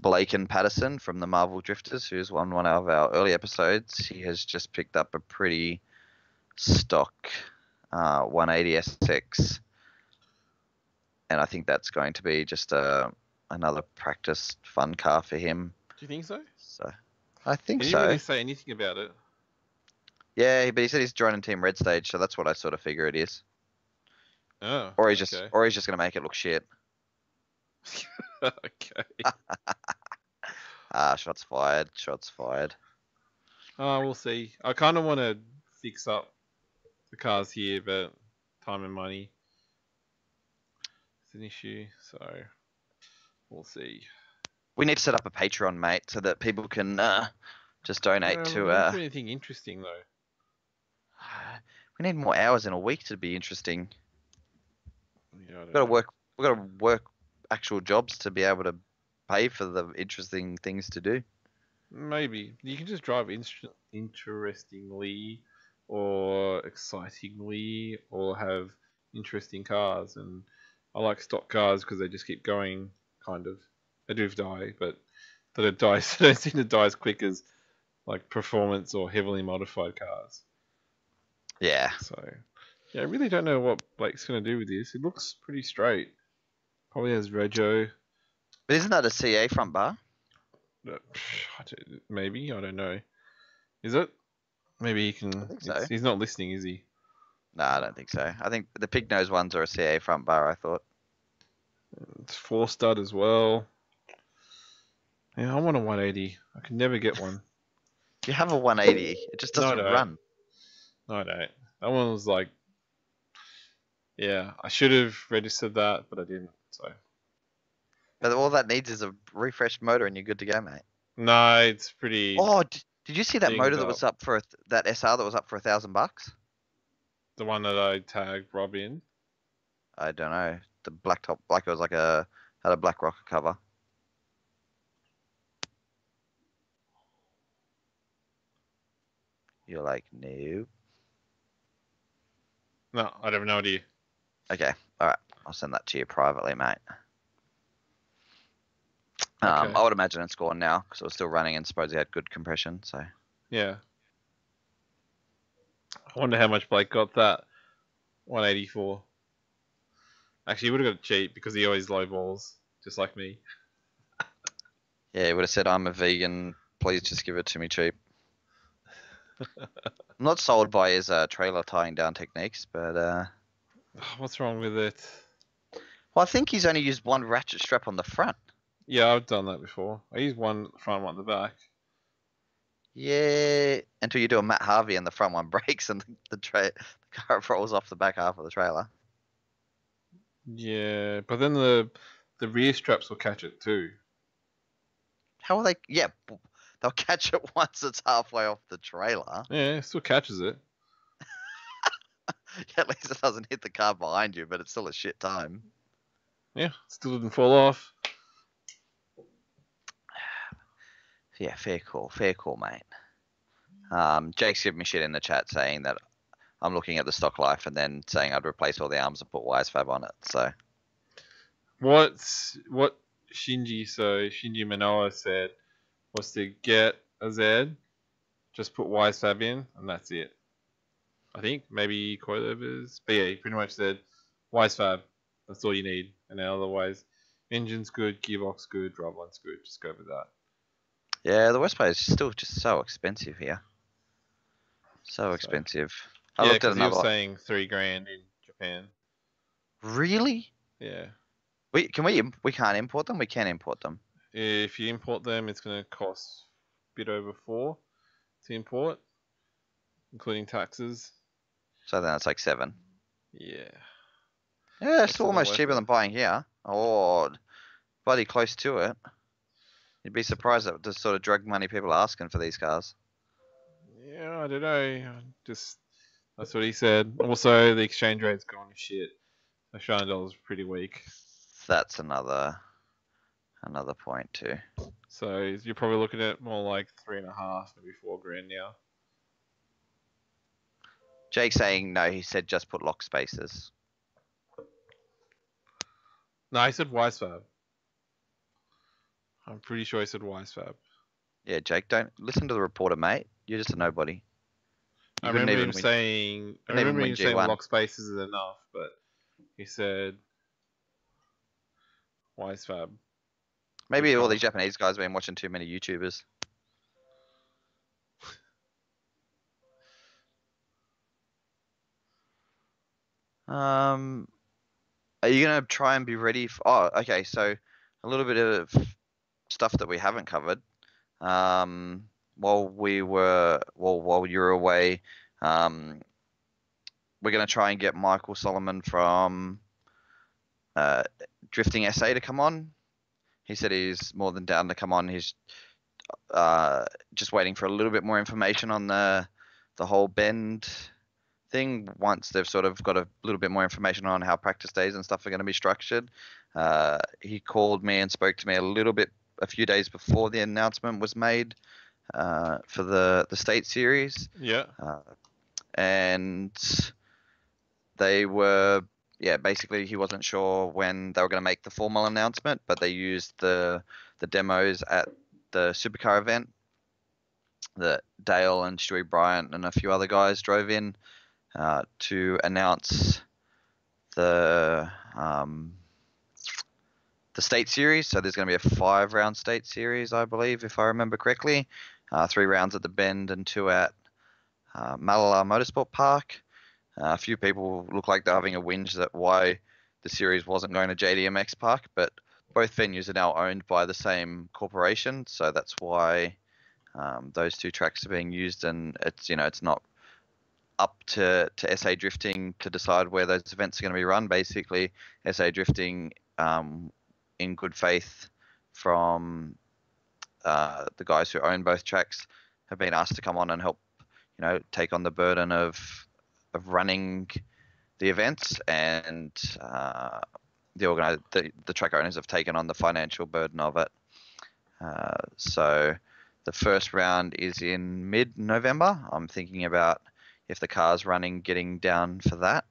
[SPEAKER 2] Blake and Patterson from the Marvel Drifters, who's on one of our early episodes. He has just picked up a pretty stock 180 SX, and I think that's going to be just another practice fun car for him.
[SPEAKER 1] Do you think so?
[SPEAKER 2] So I think
[SPEAKER 1] He
[SPEAKER 2] so.
[SPEAKER 1] didn't really say anything about it.
[SPEAKER 2] Yeah, but he said he's joining Team Red Stage, so that's what I sort of figure it is.
[SPEAKER 1] Oh.
[SPEAKER 2] Or he's just
[SPEAKER 1] okay.
[SPEAKER 2] gonna make it look shit.
[SPEAKER 1] Okay.
[SPEAKER 2] Shots fired. Shots fired.
[SPEAKER 1] We'll see. I kind of want to fix up the cars here, but time and money is an issue, so we'll see.
[SPEAKER 2] We need to set up a Patreon, mate, so that people can just donate to.
[SPEAKER 1] We don't do anything interesting though.
[SPEAKER 2] We need more hours in a week to be interesting.
[SPEAKER 1] Yeah,
[SPEAKER 2] We've got to work actual jobs to be able to pay for the interesting things to do.
[SPEAKER 1] Maybe you can just drive interestingly or excitingly or have interesting cars, and I like stock cars because they just keep going. Kind of, they do die, but they don't die. They don't seem to die as quick as like performance or heavily modified cars.
[SPEAKER 2] Yeah.
[SPEAKER 1] So yeah, I really don't know what Blake's gonna do with this. It looks pretty straight. Probably has rego.
[SPEAKER 2] But isn't that a CA front bar?
[SPEAKER 1] Maybe, I don't know. Is it? Maybe he can.
[SPEAKER 2] I think so.
[SPEAKER 1] He's not listening, is he?
[SPEAKER 2] No, I don't think so. I think the pig nose ones are a CA front bar, I thought.
[SPEAKER 1] It's 4-stud as well. Yeah, I want a 180. I can never get one.
[SPEAKER 2] You have a 180. It just doesn't run.
[SPEAKER 1] No, I don't. That one was like, yeah, I should have registered that, but I didn't. So.
[SPEAKER 2] But all that needs is a refreshed motor, and you're good to go, mate.
[SPEAKER 1] No, it's pretty.
[SPEAKER 2] Oh, did you see that motor that
[SPEAKER 1] up.
[SPEAKER 2] was up for that SR that was up for $1,000?
[SPEAKER 1] The one that I tagged Rob in.
[SPEAKER 2] I don't know. The black top, like it was like had a black rocker cover. You're like, no.
[SPEAKER 1] No, I have no idea.
[SPEAKER 2] Okay, all right. I'll send that to you privately, mate.
[SPEAKER 1] Okay.
[SPEAKER 2] I would imagine it's gone now because it was still running and supposedly had good compression. So
[SPEAKER 1] yeah. I wonder how much Blake got that 184. Actually, he would have got it cheap because he always low balls, just like me.
[SPEAKER 2] yeah, he would have said, "I'm a vegan. Please just give it to me cheap." I'm not sold by his trailer tying down techniques, but
[SPEAKER 1] what's wrong with it?
[SPEAKER 2] Well, I think he's only used one ratchet strap on the front.
[SPEAKER 1] Yeah, I've done that before. I use one front, one at the back.
[SPEAKER 2] Yeah, until you do a Matt Harvey and the front one breaks and the car rolls off the back half of the trailer.
[SPEAKER 1] Yeah, but then the rear straps will catch it too.
[SPEAKER 2] How will they? Yeah, they'll catch it once it's halfway off the trailer.
[SPEAKER 1] Yeah, it still catches it.
[SPEAKER 2] At least it doesn't hit the car behind you, but it's still a shit time.
[SPEAKER 1] Yeah, still didn't fall off.
[SPEAKER 2] Yeah, fair call, mate. Jake's giving me shit in the chat saying that I'm looking at the stock life and then saying I'd replace all the arms and put Wisefab on it. So
[SPEAKER 1] what Shinji Manoa said was to get a Z, just put Wisefab in, and that's it. I think maybe coilovers, but yeah, he pretty much said Wisefab. That's all you need, and then otherwise, engine's good, gearbox good, driveline good. Just go with that.
[SPEAKER 2] Yeah, the Westpay is still just so expensive here. So expensive.
[SPEAKER 1] I looked at another. He was saying $3,000 in Japan.
[SPEAKER 2] Really?
[SPEAKER 1] Yeah.
[SPEAKER 2] We can't import them. We can import them.
[SPEAKER 1] If you import them, it's going to cost a bit over 4 to import, including taxes.
[SPEAKER 2] So then it's like 7.
[SPEAKER 1] Yeah.
[SPEAKER 2] Yeah, it's
[SPEAKER 1] Makes it not
[SPEAKER 2] almost
[SPEAKER 1] worth
[SPEAKER 2] cheaper
[SPEAKER 1] it.
[SPEAKER 2] than buying here. Oh, bloody close to it. You'd be surprised at the sort of drug money people are asking for these cars.
[SPEAKER 1] Yeah, I don't know. Just that's what he said. Also, the exchange rate's gone to shit. Australian dollar's pretty weak.
[SPEAKER 2] That's another point too.
[SPEAKER 1] So you're probably looking at more like 3.5, maybe 4 grand now.
[SPEAKER 2] Jake's saying no. He said just put lock spaces.
[SPEAKER 1] No, he said Wisefab. I'm pretty sure he said Wisefab.
[SPEAKER 2] Yeah, Jake, don't listen to the reporter, mate. You're just a nobody.
[SPEAKER 1] I
[SPEAKER 2] You couldn't
[SPEAKER 1] remember
[SPEAKER 2] even
[SPEAKER 1] him
[SPEAKER 2] win.
[SPEAKER 1] saying. I
[SPEAKER 2] Couldn't even
[SPEAKER 1] remember
[SPEAKER 2] win
[SPEAKER 1] him saying
[SPEAKER 2] G1.
[SPEAKER 1] lock spaces is enough, but he said Wisefab.
[SPEAKER 2] Maybe all
[SPEAKER 1] Because
[SPEAKER 2] these Japanese guys have been watching too many YouTubers. Are you gonna try and be ready for? Oh, okay. So a little bit of stuff that we haven't covered. While you were away, we're gonna try and get Michael Solomon from Drifting SA to come on. He said he's more than down to come on. He's just waiting for a little bit more information on the whole bend thing. Once they've sort of got a little bit more information on how practice days and stuff are going to be structured, he called me and spoke to me a few days before the announcement was made for the state series.
[SPEAKER 1] Yeah.
[SPEAKER 2] And they were, basically he wasn't sure when they were going to make the formal announcement, but they used the demos at the supercar event that Dale and Stewie Bryant and a few other guys drove in to announce the state series. So there's going to be a 5-round state series, I believe, if I remember correctly. 3 rounds at the Bend and 2 at Malala Motorsport Park. A few people look like they're having a whinge that why the series wasn't going to JDMX Park, but both venues are now owned by the same corporation, so that's why those 2 tracks are being used, and it's not up to SA Drifting to decide where those events are going to be run. Basically, SA Drifting, in good faith from the guys who own both tracks, have been asked to come on and help, take on the burden of running the events, and the track owners have taken on the financial burden of it. So the first round is in mid-November. I'm thinking about, if the car's running, getting down for that.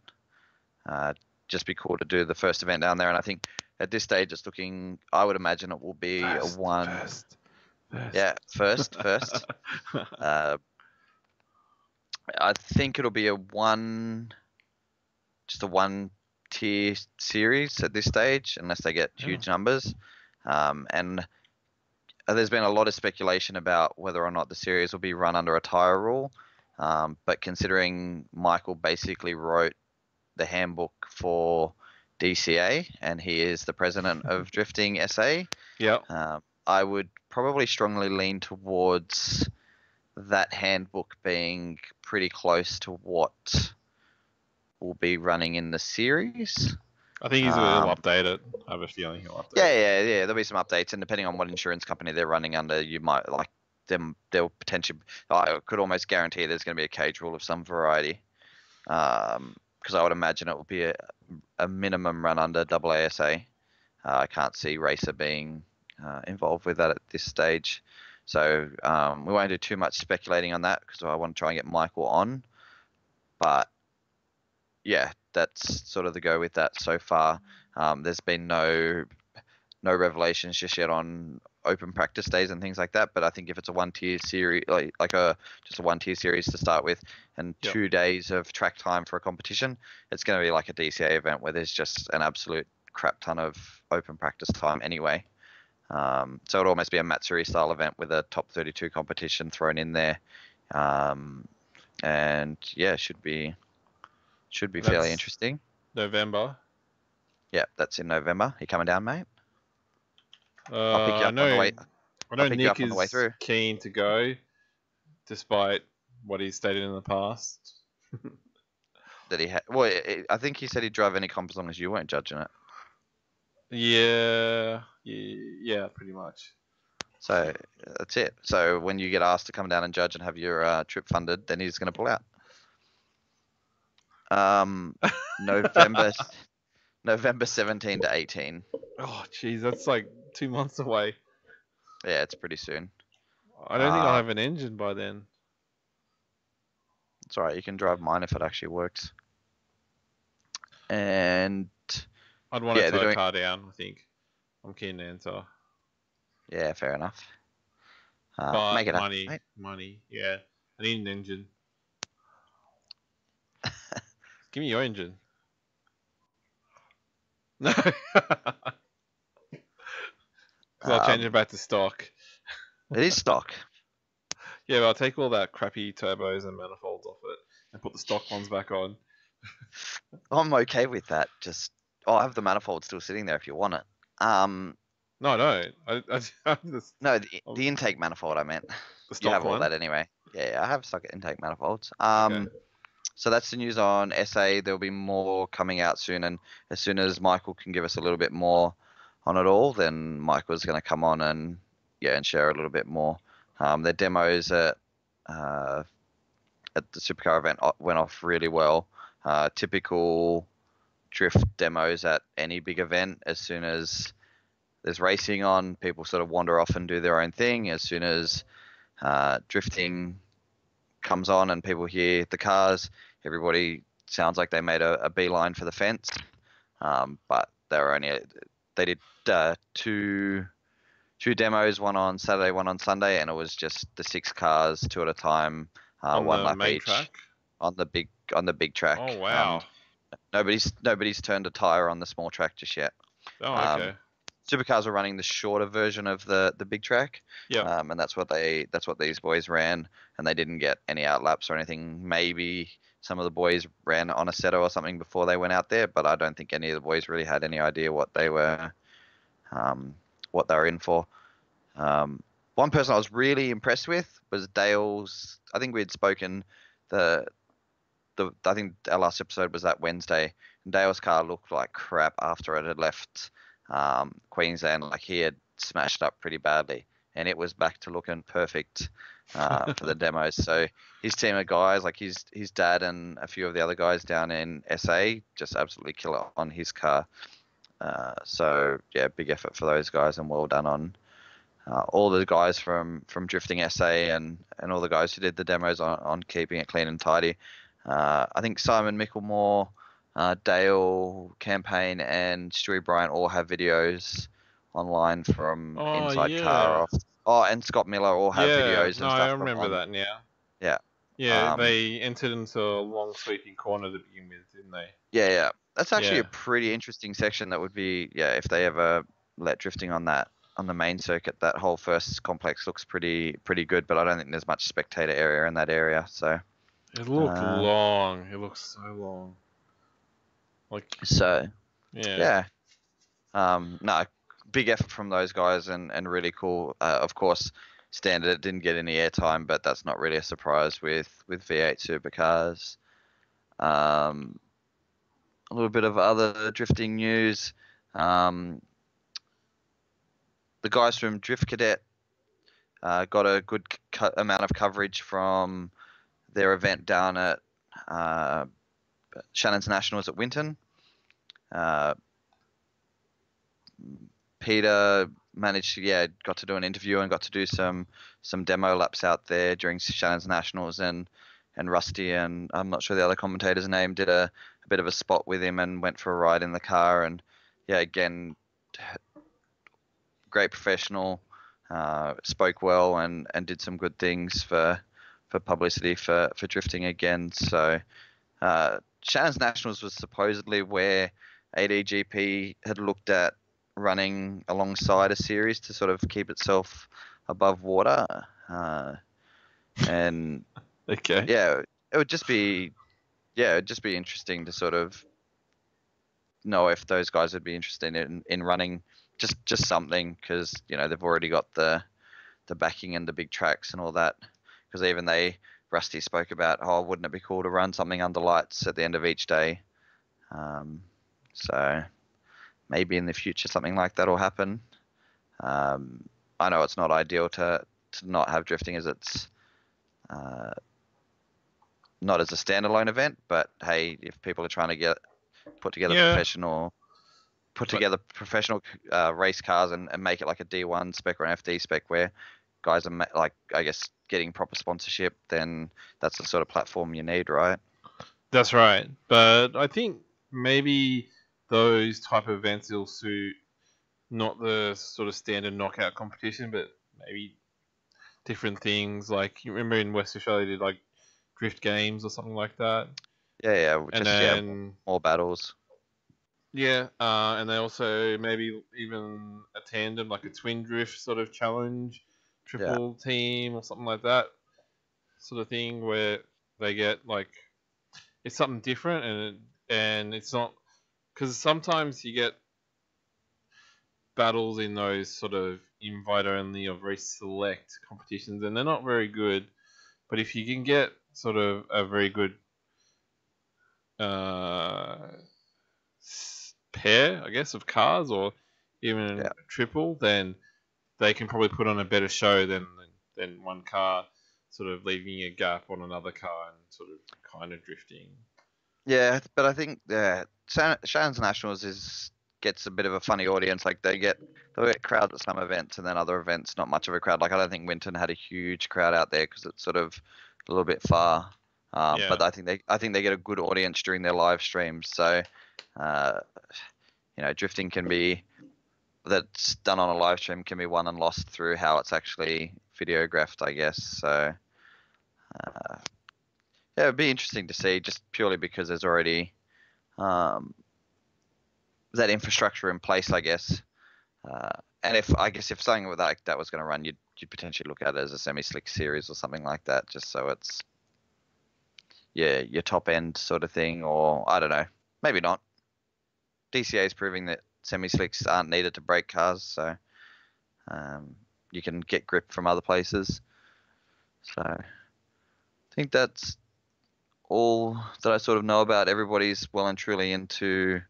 [SPEAKER 2] Just be cool to do the first event down there, and I think at this stage it's looking, I would imagine it will be a one.
[SPEAKER 1] First.
[SPEAKER 2] Yeah, first. I think it'll be just a 1-tier series at this stage, unless they get huge numbers. And there's been a lot of speculation about whether or not the series will be run under a tyre rule. But considering Michael basically wrote the handbook for DCA, and he is the president of Drifting SA, I would probably strongly lean towards that handbook being pretty close to what will be running in the series.
[SPEAKER 1] I think he'll update it. I have a feeling he'll update
[SPEAKER 2] it. Yeah. There'll be some updates, and depending on what insurance company they're running under, you might like them. They'll potentially, I could almost guarantee there's going to be a cage rule of some variety. Because I would imagine it will be a minimum run under AASA. I can't see Racer being involved with that at this stage. So we won't do too much speculating on that, because I want to try and get Michael on. But yeah, that's sort of the go with that so far. There's been no revelations just yet on open practice days and things like that. But I think if it's a 1-tier series, just a 1-tier series to start with, and 2 days of track time for a competition, it's going to be like a DCA event where there's just an absolute crap ton of open practice time anyway. So it'll almost be a Matsuri style event with a top 32 competition thrown in there. And yeah, should be fairly interesting.
[SPEAKER 1] November.
[SPEAKER 2] Yeah, that's in November. You coming down, mate? I'll pick you
[SPEAKER 1] I
[SPEAKER 2] up on the
[SPEAKER 1] know.
[SPEAKER 2] way.
[SPEAKER 1] I
[SPEAKER 2] I'll
[SPEAKER 1] know
[SPEAKER 2] pick you
[SPEAKER 1] Nick
[SPEAKER 2] up on the way
[SPEAKER 1] is
[SPEAKER 2] through.
[SPEAKER 1] keen to go, despite what he's stated in the past.
[SPEAKER 2] That he had. Well, I think he said he'd drive any comp as long as you weren't judging it.
[SPEAKER 1] Yeah, pretty much.
[SPEAKER 2] So that's it. So when you get asked to come down and judge and have your trip funded, then he's going to pull out. November November 17 to 18.
[SPEAKER 1] Oh, jeez, that's like 2 months away.
[SPEAKER 2] Yeah, it's pretty soon.
[SPEAKER 1] I don't think I'll have an engine by then.
[SPEAKER 2] It's alright. You can drive mine if it actually works. And
[SPEAKER 1] I'd want
[SPEAKER 2] yeah,
[SPEAKER 1] to
[SPEAKER 2] they're
[SPEAKER 1] tow a
[SPEAKER 2] doing.
[SPEAKER 1] car down, I think. I'm keen to enter.
[SPEAKER 2] Yeah, fair enough.
[SPEAKER 1] But
[SPEAKER 2] Make it up,
[SPEAKER 1] money,
[SPEAKER 2] mate.
[SPEAKER 1] yeah. I need an engine. Give me your engine. No. Because I'll change it back to stock.
[SPEAKER 2] It is stock.
[SPEAKER 1] Yeah, but I'll take all that crappy turbos and manifolds off it and put the stock ones back on.
[SPEAKER 2] I'm okay with that. Just I have the manifold still sitting there if you want it.
[SPEAKER 1] No, I don't. I just,
[SPEAKER 2] No, the intake manifold I meant.
[SPEAKER 1] the
[SPEAKER 2] You
[SPEAKER 1] stock
[SPEAKER 2] have all
[SPEAKER 1] one.
[SPEAKER 2] that anyway. Yeah, I have stock intake manifolds.
[SPEAKER 1] Okay.
[SPEAKER 2] So that's the news on SA. There'll be more coming out soon, and as soon as Michael can give us a little bit more on it all, then Michael's going to come on and share a little bit more. Their demos at the Supercar event went off really well. Typical drift demos at any big event. As soon as there's racing on, people sort of wander off and do their own thing. As soon as drifting comes on and people hear the cars, everybody sounds like they made a beeline for the fence. But they did two demos, one on Saturday, one on Sunday, and it was just the 6 cars, 2 at a time,
[SPEAKER 1] On
[SPEAKER 2] one
[SPEAKER 1] the
[SPEAKER 2] lap
[SPEAKER 1] main
[SPEAKER 2] each
[SPEAKER 1] track?
[SPEAKER 2] on the big track.
[SPEAKER 1] Oh, wow.
[SPEAKER 2] Nobody's turned a tire on the small track just yet.
[SPEAKER 1] Oh, okay.
[SPEAKER 2] Supercars are running the shorter version of the big track.
[SPEAKER 1] Yeah.
[SPEAKER 2] And that's what these boys ran, and they didn't get any outlaps or anything. Maybe some of the boys ran on a Assetto or something before they went out there, but I don't think any of the boys really had any idea what they were in for. One person I was really impressed with was Dale's. I think we had spoken I think our last episode was that Wednesday. And Dale's car looked like crap after it had left Queensland. Like he had smashed up pretty badly, and it was back to looking perfect for the demos. So his team of guys, like his dad and a few of the other guys down in SA, just absolutely kill it on his car. So yeah, big effort for those guys, and well done on all the guys from Drifting SA and all the guys who did the demos on keeping it clean and tidy. I think Simon Micklemore, Dale Campaign, and Stewie Bryant all have videos online from inside car off. Oh, and Scott Miller all have videos and stuff.
[SPEAKER 1] I remember that now.
[SPEAKER 2] Yeah.
[SPEAKER 1] Yeah, they entered into a long sweeping corner to begin with, didn't they?
[SPEAKER 2] Yeah. That's actually a pretty interesting section. That would be if they ever let drifting on the main circuit. That whole first complex looks pretty good, but I don't think there's much spectator area in that area. So.
[SPEAKER 1] It looked long. It looks so long.
[SPEAKER 2] Yeah. No, big effort from those guys and really cool. Of course, standard didn't get any airtime, but that's not really a surprise with V8 supercars. A little bit of other drifting news. The guys from Drift Cadet got a good amount of coverage from their event down at Shannon's Nationals at Winton. Peter managed to got to do an interview and got to do some demo laps out there during Shannon's Nationals, and Rusty, and I'm not sure the other commentator's name, did a bit of a spot with him and went for a ride in the car, and again, great professional, spoke well and did some good things for publicity for drifting again. So Shannon's Nationals was supposedly where ADGP had looked at running alongside a series to sort of keep itself above water. And
[SPEAKER 1] okay.
[SPEAKER 2] it would just be interesting to sort of know if those guys would be interested in running just something, because they've already got the backing and the big tracks and all that. Because even Rusty spoke about, oh, wouldn't it be cool to run something under lights at the end of each day? So maybe in the future something like that will happen. I know it's not ideal to not have drifting as it's not as a standalone event, but hey, if people are trying to put together
[SPEAKER 1] Yeah.
[SPEAKER 2] professional race cars and make it like a D1 spec or an FD spec where guys are like, I guess, getting proper sponsorship, then that's the sort of platform you need, right?
[SPEAKER 1] That's right. But I think maybe those type of events will suit not the sort of standard knockout competition, but maybe different things. Like, you remember in West Australia they did like drift games or something like that.
[SPEAKER 2] Yeah,
[SPEAKER 1] And
[SPEAKER 2] just
[SPEAKER 1] then
[SPEAKER 2] more battles.
[SPEAKER 1] yeah, and they also maybe even a tandem, like a twin drift sort of challenge, triple team or something like that, sort of thing where they get like, it's something different, and it's not, because sometimes you get battles in those sort of invite only or very select competitions, and they're not very good. But if you can get sort of a very good pair, I guess, of cars, or even triple, then they can probably put on a better show than one car sort of leaving a gap on another car and sort of kind of drifting.
[SPEAKER 2] Yeah, but I think Shannon's Nationals gets a bit of a funny audience. Like they get crowds at some events, and then other events not much of a crowd. Like I don't think Winton had a huge crowd out there because it's sort of a little bit far. But I think they get a good audience during their live streams. So, drifting that's done on a live stream can be won and lost through how it's actually videographed, I guess. So, yeah, it'd be interesting to see, just purely because there's already that infrastructure in place, I guess. And if something with that was going to run, you'd potentially look at it as a semi-slick series or something like that, just so it's your top end sort of thing, or I don't know, maybe not. DCA is proving that semi-slicks aren't needed to break cars, so you can get grip from other places. So I think that's all that I sort of know about. Everybody's well and truly into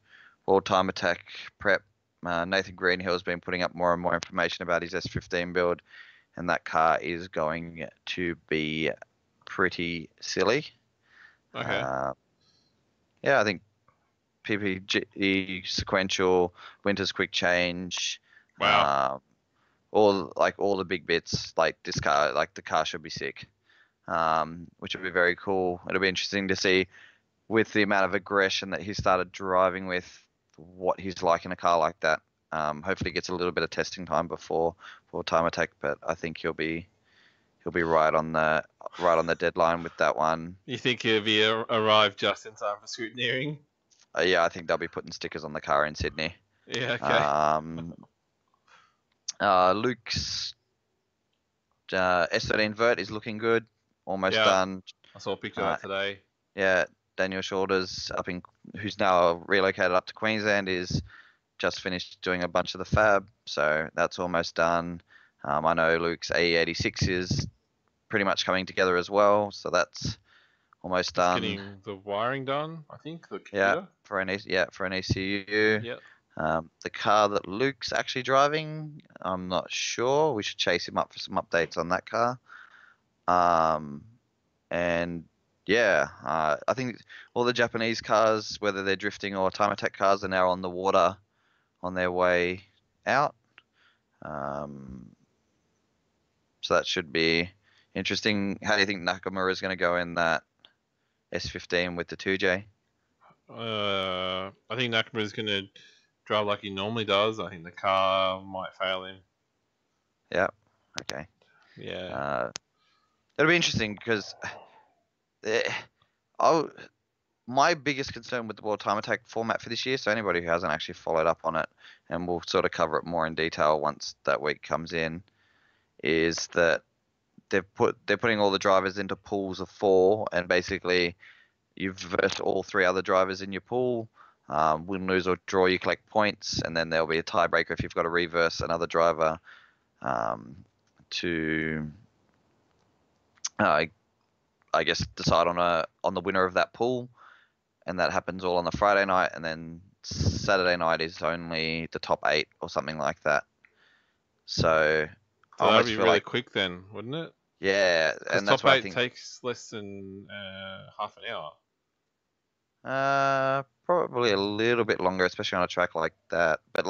[SPEAKER 2] World Time Attack prep. Nathan Greenhill has been putting up more and more information about his S15 build, and that car is going to be pretty silly.
[SPEAKER 1] Okay.
[SPEAKER 2] Yeah, I think PPG sequential, Winter's quick change.
[SPEAKER 1] Wow.
[SPEAKER 2] All the big bits. Like this car, like the car should be sick. Which would be very cool. It'll be interesting to see, with the amount of aggression that he started driving with, what he's like in a car like that. Hopefully he gets a little bit of testing time before Time Attack, but I think he'll be right on the deadline with that one.
[SPEAKER 1] You think he'll be arrived just in time for scrutineering?
[SPEAKER 2] Yeah, I think they'll be putting stickers on the car in Sydney.
[SPEAKER 1] Yeah, okay.
[SPEAKER 2] Luke's S13 Vert is looking good. Almost done.
[SPEAKER 1] I saw a picture of that today.
[SPEAKER 2] Yeah, Daniel Shoulders who's now relocated up to Queensland, is just finished doing a bunch of the fab, so that's almost done. I know Luke's AE86 is pretty much coming together as well, so that's almost done.
[SPEAKER 1] Getting the wiring done, I think. The computer.
[SPEAKER 2] Yeah, for an ECU.
[SPEAKER 1] Yep.
[SPEAKER 2] The car that Luke's actually driving, I'm not sure. We should chase him up for some updates on that car. And yeah, I think all the Japanese cars, whether they're drifting or Time Attack cars, are now on the water on their way out. So that should be interesting. How do you think Nakamura is going to go in that S15 with the 2J?
[SPEAKER 1] I think Nakamura is going to drive like he normally does. I think the car might fail him.
[SPEAKER 2] Yeah. Okay.
[SPEAKER 1] Yeah.
[SPEAKER 2] It'll be interesting because my biggest concern with the World Time Attack format for this year, so anybody who hasn't actually followed up on it, and we'll sort of cover it more in detail once that week comes in, is that they're putting all the drivers into pools of 4, and basically you've versed all 3 other drivers in your pool. Win, lose, or draw, you collect points, and then there'll be a tiebreaker if you've got to reverse another driver to, I guess, decide on the winner of that pool, and that happens all on the Friday night, and then Saturday night is only the top 8 or something like that. So I
[SPEAKER 1] So that'd
[SPEAKER 2] almost
[SPEAKER 1] be
[SPEAKER 2] feel
[SPEAKER 1] really
[SPEAKER 2] like,
[SPEAKER 1] quick then, wouldn't it?
[SPEAKER 2] yeah,
[SPEAKER 1] Because
[SPEAKER 2] and that's
[SPEAKER 1] top
[SPEAKER 2] what I
[SPEAKER 1] 8
[SPEAKER 2] think.
[SPEAKER 1] takes less than half an hour.
[SPEAKER 2] Probably a little bit longer, especially on a track like that. But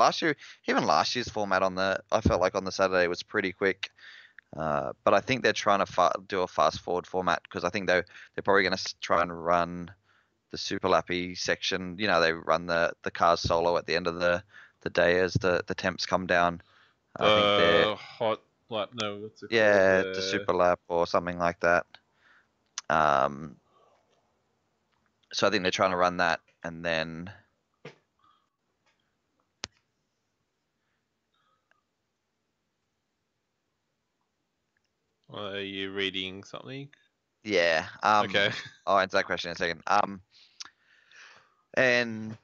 [SPEAKER 2] even last year's format I felt like on the Saturday was pretty quick. But I think they're trying to do a fast forward format because I think they're probably going to try and run the Super Lappy section. You know, they run the cars solo at the end of the day as the temps come down. I think they're
[SPEAKER 1] Hot lap, no, what's it called?
[SPEAKER 2] yeah, the Super Lap or something like that. So I think they're trying to run that, and then
[SPEAKER 1] Are you reading something?
[SPEAKER 2] yeah.
[SPEAKER 1] Okay.
[SPEAKER 2] I'll answer that question in a second. And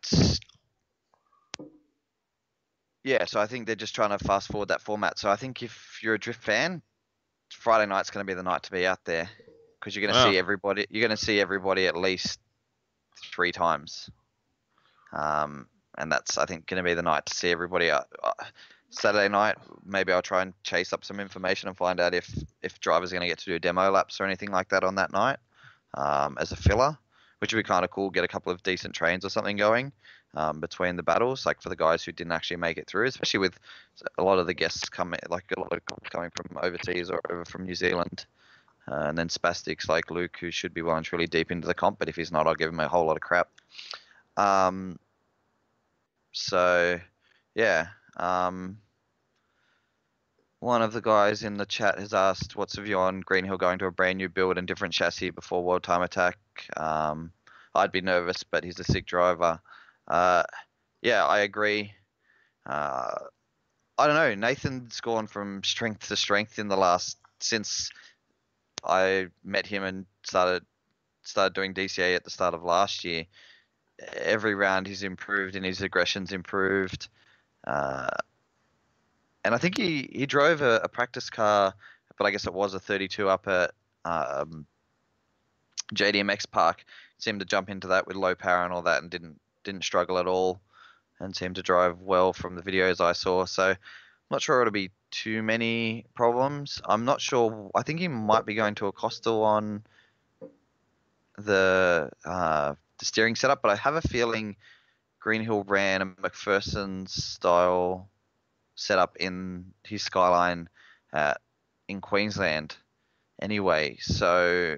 [SPEAKER 2] yeah, so I think they're just trying to fast forward that format. So I think if you're a drift fan, Friday night's going to be the night to be out there because you're going to see everybody. You're going to see everybody at least 3 times, and that's, I think, going to be the night to see everybody. Saturday night, maybe I'll try and chase up some information and find out if drivers are going to get to do demo laps or anything like that on that night as a filler, which would be kind of cool. Get a couple of decent trains or something going between the battles, like for the guys who didn't actually make it through, especially with a lot of the guests coming, like a lot of coming from overseas or over from New Zealand. And then spastics like Luke, who should be well and truly deep into the comp, but if he's not, I'll give him a whole lot of crap. So, yeah. One of the guys in the chat has asked, what's the view on Greenhill going to a brand new build and different chassis before World Time Attack? I'd be nervous, but he's a sick driver. Yeah, I agree. I don't know. Nathan's gone from strength to strength in the last, since I met him and started doing DCA at the start of last year. Every round he's improved and his aggression's improved. And I think he drove a practice car, but I guess it was a 32 up at JDMX Park. Seemed to jump into that with low power and all that, and didn't struggle at all, and seemed to drive well from the videos I saw. So I'm not sure it'll be too many problems. I'm not sure. I think he might be going to a Coastal on the steering setup, but I have a feeling Greenhill ran a McPherson style setup in his Skyline in Queensland anyway, so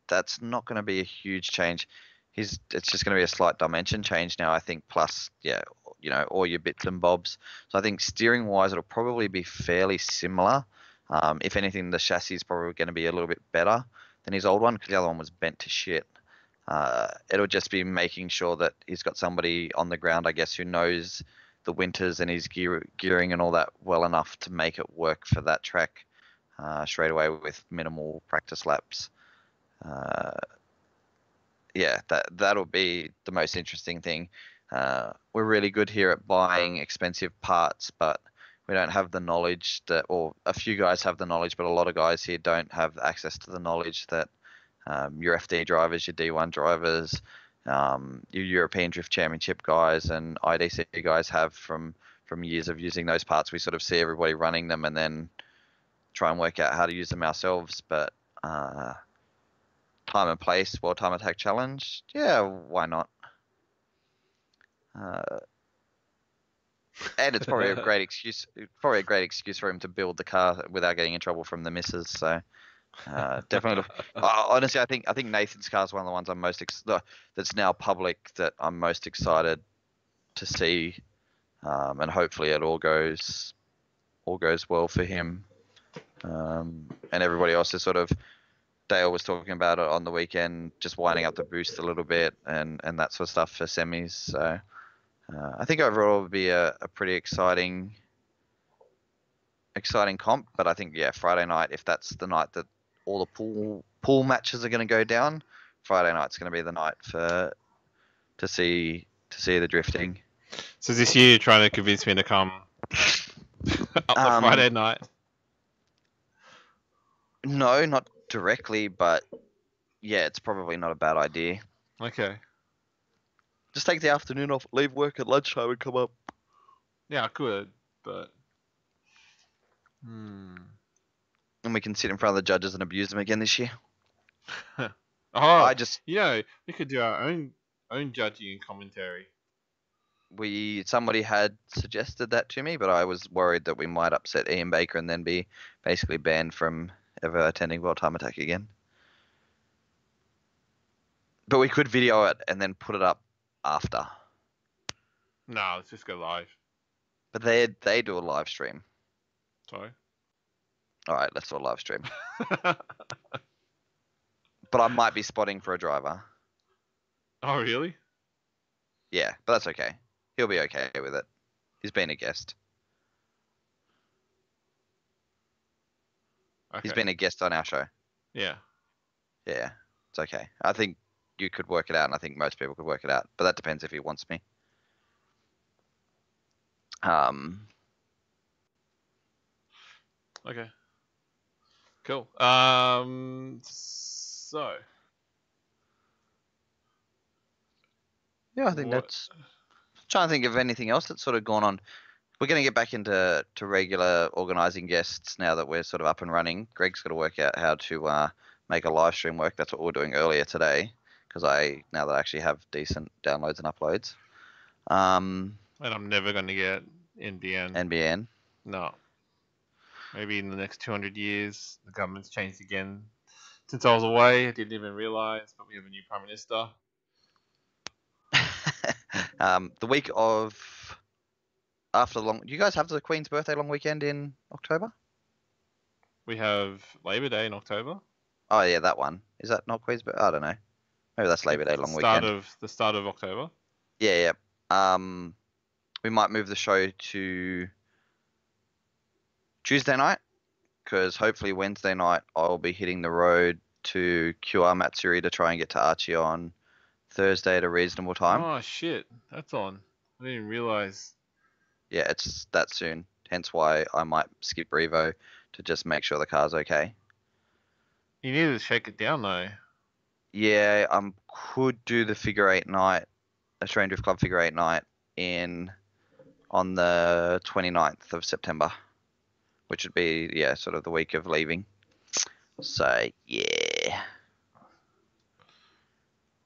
[SPEAKER 2] that's not going to be a huge change. It's just going to be a slight dimension change now, I think, plus, yeah, you know, all your bits and bobs. So I think steering wise, it'll probably be fairly similar. If anything, the chassis is probably going to be a little bit better than his old one because the other one was bent to shit. It'll just be making sure that he's got somebody on the ground, I guess, who knows the winters and his gearing and all that well enough to make it work for that track straight away with minimal practice laps. Yeah, that'll be the most interesting thing. We're really good here at buying expensive parts, but we don't have the knowledge that, or a few guys have the knowledge, but a lot of guys here don't have access to the knowledge that your FD drivers, your D1 drivers, your European Drift Championship guys and IDC guys have from years of using those parts. We sort of see everybody running them and then try and work out how to use them ourselves. But time and place, World Time Attack Challenge, yeah, why not? And it's probably a great excuse. Probably a great excuse for him to build the car without getting in trouble from the missus. So. Definitely. Honestly, I think Nathan's car is one of the ones I'm most that's now public that I'm most excited to see, and hopefully it all goes well for him. And everybody else is sort of. Dale was talking about it on the weekend, just winding up the boost a little bit and that sort of stuff for semis. So I think overall it would be a pretty exciting comp. But I think, yeah, Friday night, if that's the night that all the pool matches are going to go down, Friday night's going to be the night to see to see the drifting.
[SPEAKER 1] So this year you're trying to convince me to come up the Friday night.
[SPEAKER 2] No, not directly, but yeah, it's probably not a bad idea.
[SPEAKER 1] Okay.
[SPEAKER 2] Just take the afternoon off, leave work at lunchtime, and come up.
[SPEAKER 1] Yeah, I could, but
[SPEAKER 2] And we can sit in front of the judges and abuse them again this year.
[SPEAKER 1] Oh,
[SPEAKER 2] I just
[SPEAKER 1] we could do our own judging and commentary.
[SPEAKER 2] somebody had suggested that to me, but I was worried that we might upset Ian Baker and then be basically banned from ever attending World Time Attack again. But we could video it and then put it up after.
[SPEAKER 1] No, let's just go live.
[SPEAKER 2] But they do a live stream.
[SPEAKER 1] Sorry.
[SPEAKER 2] All right, let's do a live stream. But I might be spotting for a driver.
[SPEAKER 1] Oh, really?
[SPEAKER 2] Yeah, but that's okay. He'll be okay with it. He's been a guest.
[SPEAKER 1] Okay.
[SPEAKER 2] He's been a guest on our show.
[SPEAKER 1] Yeah.
[SPEAKER 2] Yeah, it's okay. I think you could work it out, and I think most people could work it out. But that depends if he wants me.
[SPEAKER 1] Okay. Cool. So.
[SPEAKER 2] Yeah, I think that's. Trying to think of anything else that's sort of gone on. We're going to get back into regular organising guests now that we're sort of up and running. Greg's got to work out how to make a live stream work. That's what we were doing earlier today, because now that I actually have decent downloads and uploads.
[SPEAKER 1] And I'm never going to get NBN.
[SPEAKER 2] NBN.
[SPEAKER 1] No. Maybe in the next 200 years, the government's changed again. Since I was away, I didn't even realise, but we have a new Prime Minister.
[SPEAKER 2] The week of after the long. Do you guys have the Queen's birthday long weekend in October?
[SPEAKER 1] We have Labor Day in October.
[SPEAKER 2] Oh yeah, that one. Is that not Queen's birthday? I don't know. Maybe that's Labor Day long weekend.
[SPEAKER 1] The start of October.
[SPEAKER 2] Yeah. We might move the show to Tuesday night, because hopefully Wednesday night I'll be hitting the road to QR Matsuri to try and get to Archie on Thursday at a reasonable time.
[SPEAKER 1] Oh shit, that's on. I didn't realise.
[SPEAKER 2] Yeah, it's that soon. Hence why I might skip Revo to just make sure the car's okay.
[SPEAKER 1] You need to shake it down though.
[SPEAKER 2] Yeah, I could do the figure eight night, Australian Drift Club figure eight night on the 29th of September, which would be sort of the week of leaving. So yeah.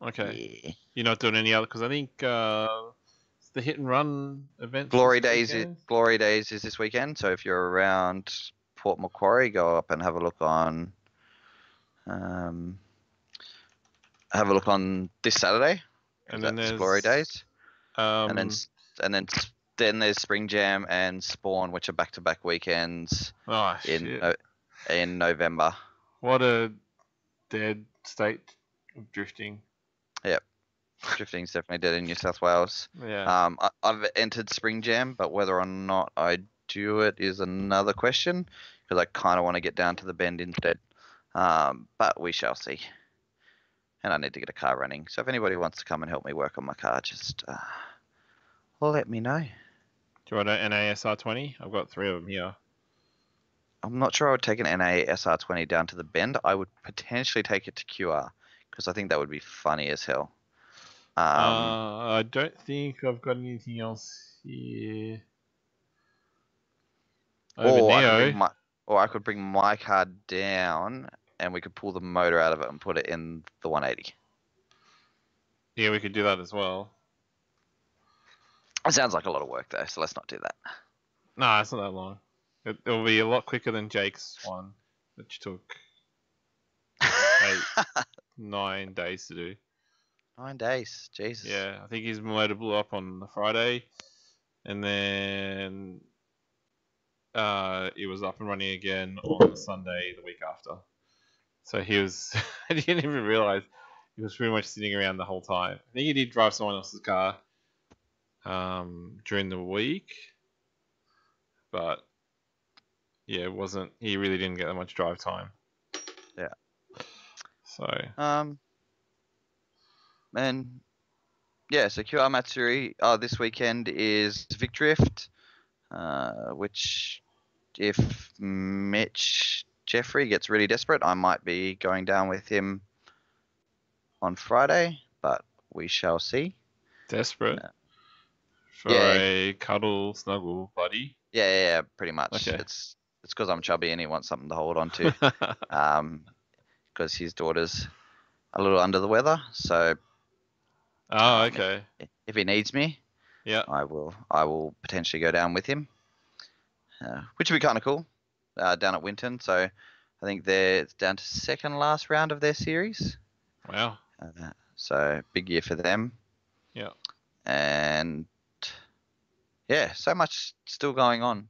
[SPEAKER 1] Okay.
[SPEAKER 2] Yeah.
[SPEAKER 1] You're not doing any other, because I think it's the Hit and Run event.
[SPEAKER 2] Glory Days is this weekend. So if you're around Port Macquarie, go up and have a look on this Saturday.
[SPEAKER 1] And then there's
[SPEAKER 2] Glory Days.
[SPEAKER 1] And
[SPEAKER 2] then there's Spring Jam and Spawn, which are back-to-back weekends in November.
[SPEAKER 1] What a dead state of drifting.
[SPEAKER 2] Yep. Drifting's definitely dead in New South Wales.
[SPEAKER 1] Yeah.
[SPEAKER 2] I've entered Spring Jam, but whether or not I do it is another question, because I kind of want to get down to the Bend instead. But we shall see. And I need to get a car running. So if anybody wants to come and help me work on my car, just let me know.
[SPEAKER 1] Do you want an NASR20? I've got 3 of them here.
[SPEAKER 2] I'm not sure I would take an NASR20 down to the Bend. I would potentially take it to QR, because I think that would be funny as hell.
[SPEAKER 1] I don't think I've got anything else here.
[SPEAKER 2] Or I could bring my car down and we could pull the motor out of it and put it in the 180.
[SPEAKER 1] Yeah, we could do that as well.
[SPEAKER 2] It sounds like a lot of work though, so let's not do that.
[SPEAKER 1] Nah, it's not that long. It'll be a lot quicker than Jake's one, which took 9 days to do.
[SPEAKER 2] 9 days, Jesus.
[SPEAKER 1] Yeah, I think his motor blew up on the Friday, and then it was up and running again on the Sunday the week after. So he was, I didn't even realise he was pretty much sitting around the whole time. I think he did drive someone else's car during the week, but yeah, he really didn't get that much drive time.
[SPEAKER 2] Yeah.
[SPEAKER 1] So.
[SPEAKER 2] And yeah, so QR Matsuri this weekend is Vic Drift, which if Mitch Jeffrey gets really desperate, I might be going down with him on Friday, but we shall see.
[SPEAKER 1] Desperate for
[SPEAKER 2] Yeah,
[SPEAKER 1] a cuddle snuggle buddy.
[SPEAKER 2] yeah, pretty much.
[SPEAKER 1] Okay.
[SPEAKER 2] It's because I'm chubby and he wants something to hold on to. Because his daughter's a little under the weather, so
[SPEAKER 1] Oh,
[SPEAKER 2] um,
[SPEAKER 1] okay.
[SPEAKER 2] if he needs me,
[SPEAKER 1] Yeah.
[SPEAKER 2] I will potentially go down with him, which would be kind of cool. Down at Winton, so I think they're down to second last round of their series.
[SPEAKER 1] Wow.
[SPEAKER 2] So big year for them.
[SPEAKER 1] Yeah.
[SPEAKER 2] And yeah, so much still going on.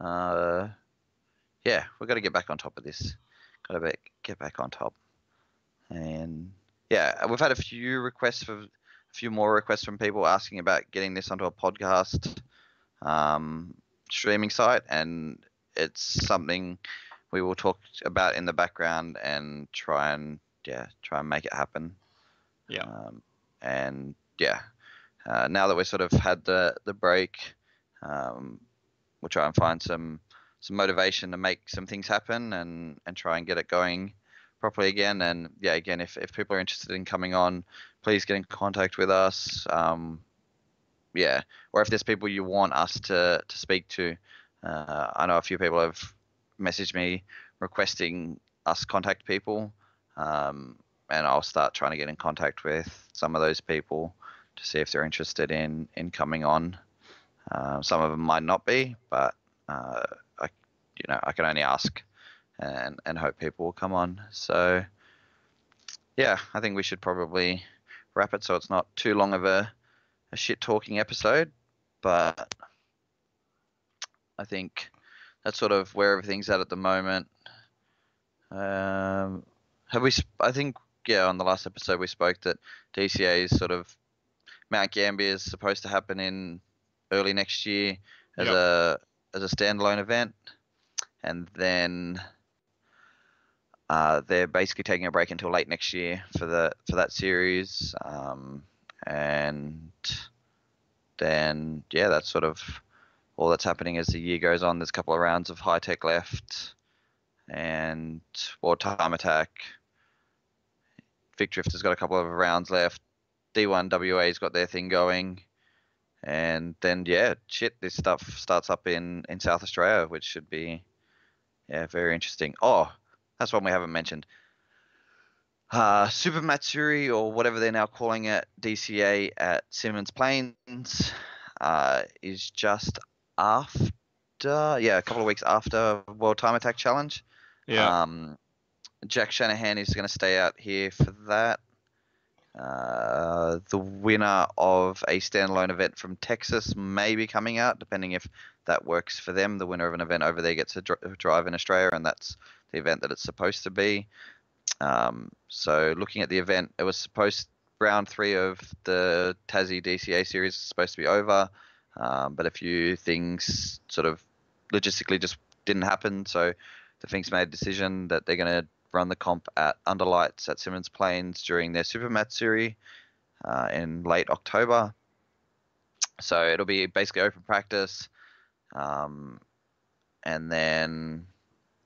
[SPEAKER 2] Yeah, we've got to get back on top of this. Got to get back on top. And yeah, we've had a few more requests from people asking about getting this onto a podcast streaming site, and it's something we will talk about in the background and try and make it happen.
[SPEAKER 1] Yeah.
[SPEAKER 2] And yeah, now that we sort of had the break, we'll try and find some motivation to make some things happen and try and get it going properly again. And yeah, again, if people are interested in coming on, please get in contact with us. Yeah, or if there's people you want us to speak to. I know a few people have messaged me requesting us contact people, and I'll start trying to get in contact with some of those people to see if they're interested in coming on. Some of them might not be, but I can only ask and hope people will come on. So yeah, I think we should probably wrap it so it's not too long of a shit talking episode, but I think that's sort of where everything's at the moment. I think on the last episode we spoke that DCA is sort of Mount Gambier is supposed to happen in early next year as a standalone event, and then they're basically taking a break until late next year for that series, and then that's sort of all that's happening as the year goes on. There's a couple of rounds of High Tech left, and Time Attack. Vic Drift has got a couple of rounds left. D1 WA's got their thing going, and then this stuff starts up in South Australia, which should be very interesting. Oh, that's one we haven't mentioned. Super Matsuri, or whatever they're now calling it, DCA at Symmons Plains, is just after, a couple of weeks after World Time Attack Challenge.
[SPEAKER 1] Yeah.
[SPEAKER 2] Jack Shanahan is going to stay out here for that. The winner of a standalone event from Texas may be coming out, depending if that works for them. The winner of an event over there gets a drive in Australia, and that's the event that it's supposed to be. So looking at the event, it was supposed round 3 of the Tassie DCA series is supposed to be over, but a few things sort of logistically just didn't happen. So the Finks made a decision that they're going to run the comp at Underlights at Symmons Plains during their Super Matsuri in late October. So it'll be basically open practice, and then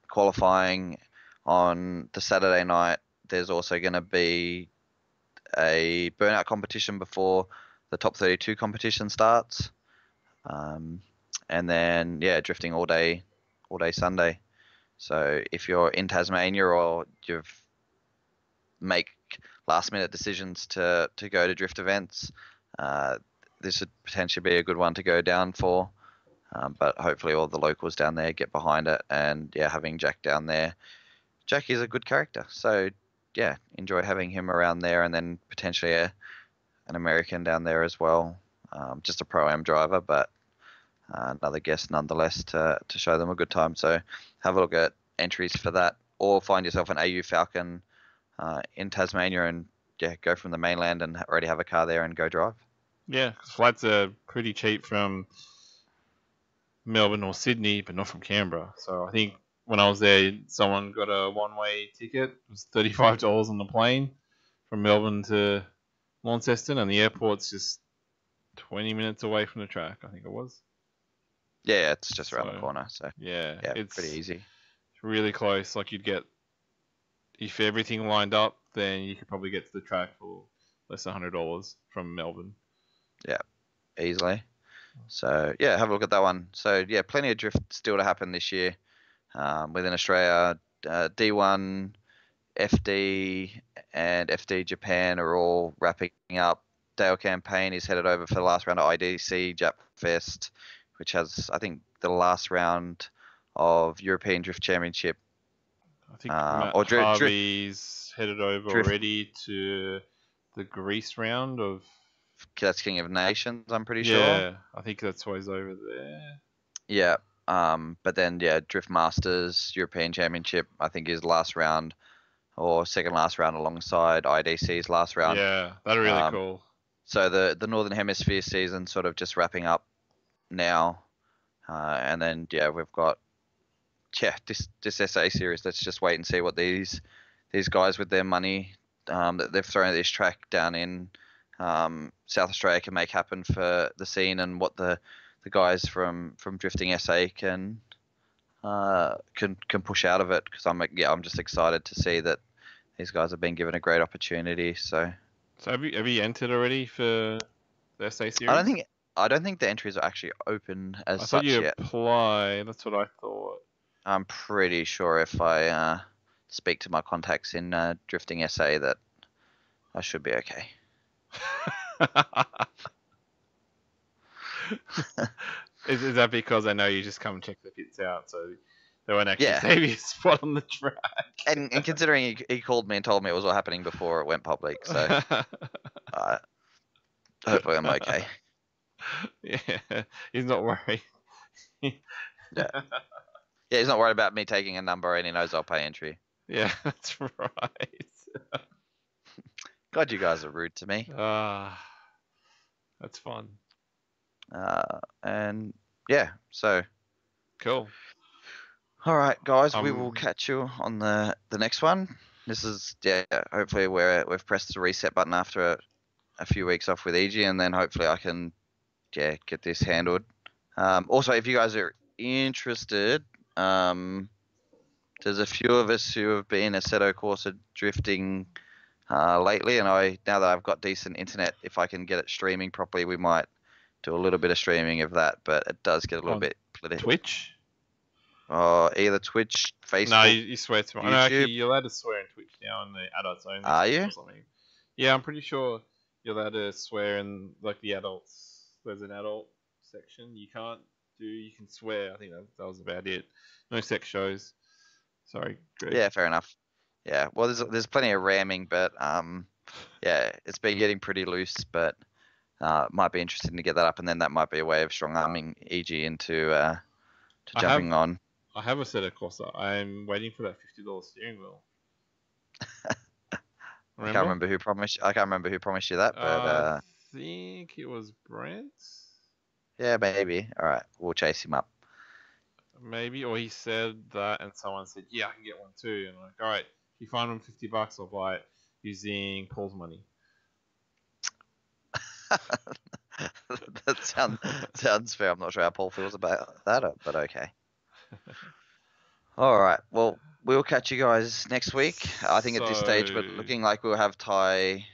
[SPEAKER 2] qualifying on the Saturday night. There's also going to be a burnout competition before the top 32 competition starts, and then drifting all day Sunday. So if you're in Tasmania or you've make last minute decisions to go to drift events, this would potentially be a good one to go down for. But hopefully all the locals down there get behind it, and having Jack down there. Jack is a good character, so enjoy having him around there, and then potentially an American down there as well. Just a Pro-Am driver, but another guest nonetheless to show them a good time. So have a look at entries for that, or find yourself an AU Falcon in Tasmania and go from the mainland and already have a car there and go drive.
[SPEAKER 1] Yeah, flights are pretty cheap from Melbourne or Sydney, but not from Canberra. So I think when I was there, someone got a one-way ticket. It was $35 on the plane from Melbourne to Launceston, and the airport's just 20 minutes away from the track. I think it was.
[SPEAKER 2] Yeah, it's just around the
[SPEAKER 1] So,
[SPEAKER 2] corner. So
[SPEAKER 1] Yeah,
[SPEAKER 2] yeah,
[SPEAKER 1] it's
[SPEAKER 2] pretty easy.
[SPEAKER 1] really close. Like you'd get, if everything lined up, then you could probably get to the track for less than $100 from Melbourne.
[SPEAKER 2] Yeah, easily. So yeah, have a look at that one. So yeah, plenty of drift still to happen this year within Australia. D1, FD, and FD Japan are all wrapping up. Dale Campaign is headed over for the last round of IDC Jap Fest, which has, I think, the last round of European Drift Championship.
[SPEAKER 1] I think Matt
[SPEAKER 2] Or drift,
[SPEAKER 1] Harvey's headed over
[SPEAKER 2] drift.
[SPEAKER 1] already to the Greece round of.
[SPEAKER 2] That's King of Nations, I'm pretty sure.
[SPEAKER 1] Yeah, I think that's why he's over there.
[SPEAKER 2] Yeah. But then yeah, Drift Masters European Championship, I think, is last round or second last round alongside IDC's last round.
[SPEAKER 1] Yeah, that'd be really cool.
[SPEAKER 2] So the Northern Hemisphere season sort of just wrapping up now, and then yeah, we've got this SA series. Let's just wait and see what these guys with their money that they've thrown at this track down in South Australia can make happen for the scene, and what the guys from Drifting SA can push out of it. Because I'm just excited to see that these guys have been given a great opportunity. So
[SPEAKER 1] have you entered already for the SA series?
[SPEAKER 2] I don't think the entries are actually open as
[SPEAKER 1] I
[SPEAKER 2] such
[SPEAKER 1] thought you
[SPEAKER 2] yet.
[SPEAKER 1] apply. That's what I thought.
[SPEAKER 2] I'm pretty sure if I speak to my contacts in Drifting SA that I should be okay.
[SPEAKER 1] Is that because I know you just come and check the pits out, so they won't actually save you a spot on the track?
[SPEAKER 2] And considering he called me and told me it was all happening before it went public, so hopefully I'm okay.
[SPEAKER 1] Yeah, he's not worried.
[SPEAKER 2] Yeah, he's not worried about me taking a number, and he knows I'll pay entry.
[SPEAKER 1] Yeah, that's right.
[SPEAKER 2] God, you guys are rude to me.
[SPEAKER 1] That's fun.
[SPEAKER 2] And yeah, so
[SPEAKER 1] cool.
[SPEAKER 2] All right, guys, we will catch you on the next one. This is hopefully we've pressed the reset button after a few weeks off with EG, and then hopefully I can get this handled. Also, if you guys are interested, there's a few of us who have been Assetto Corsa drifting lately, and now that I've got decent internet, if I can get it streaming properly, we might do a little bit of streaming of that, but it does get a little bit political.
[SPEAKER 1] Twitch?
[SPEAKER 2] Either Twitch, Facebook.
[SPEAKER 1] No, you swear to me.
[SPEAKER 2] YouTube.
[SPEAKER 1] No, actually, you're allowed to swear in Twitch now in the adults only.
[SPEAKER 2] Are you?
[SPEAKER 1] Or something. Yeah, I'm pretty sure you're allowed to swear in like the adults. There's an adult section. You can swear. I think that was about it. No sex shows. Sorry, Greg.
[SPEAKER 2] Yeah, fair enough. Yeah, well, there's plenty of ramming, but yeah, it's been getting pretty loose, but might be interesting to get that up, and then that might be a way of strong arming EG into to jumping on.
[SPEAKER 1] I have Assetto Corsa. I'm waiting for that $50 steering wheel.
[SPEAKER 2] I can't remember who promised you that, but
[SPEAKER 1] I think it was Brent.
[SPEAKER 2] Yeah, maybe. All right, we'll chase him up.
[SPEAKER 1] Maybe, or he said that, and someone said, "Yeah, I can get one too." And I'm like, all right, if you find him $50, I'll buy it using Paul's money.
[SPEAKER 2] That sounds fair. I'm not sure how Paul feels about that, but okay. All right. Well, we'll catch you guys next week. I think at this stage, we're looking like we'll have Ty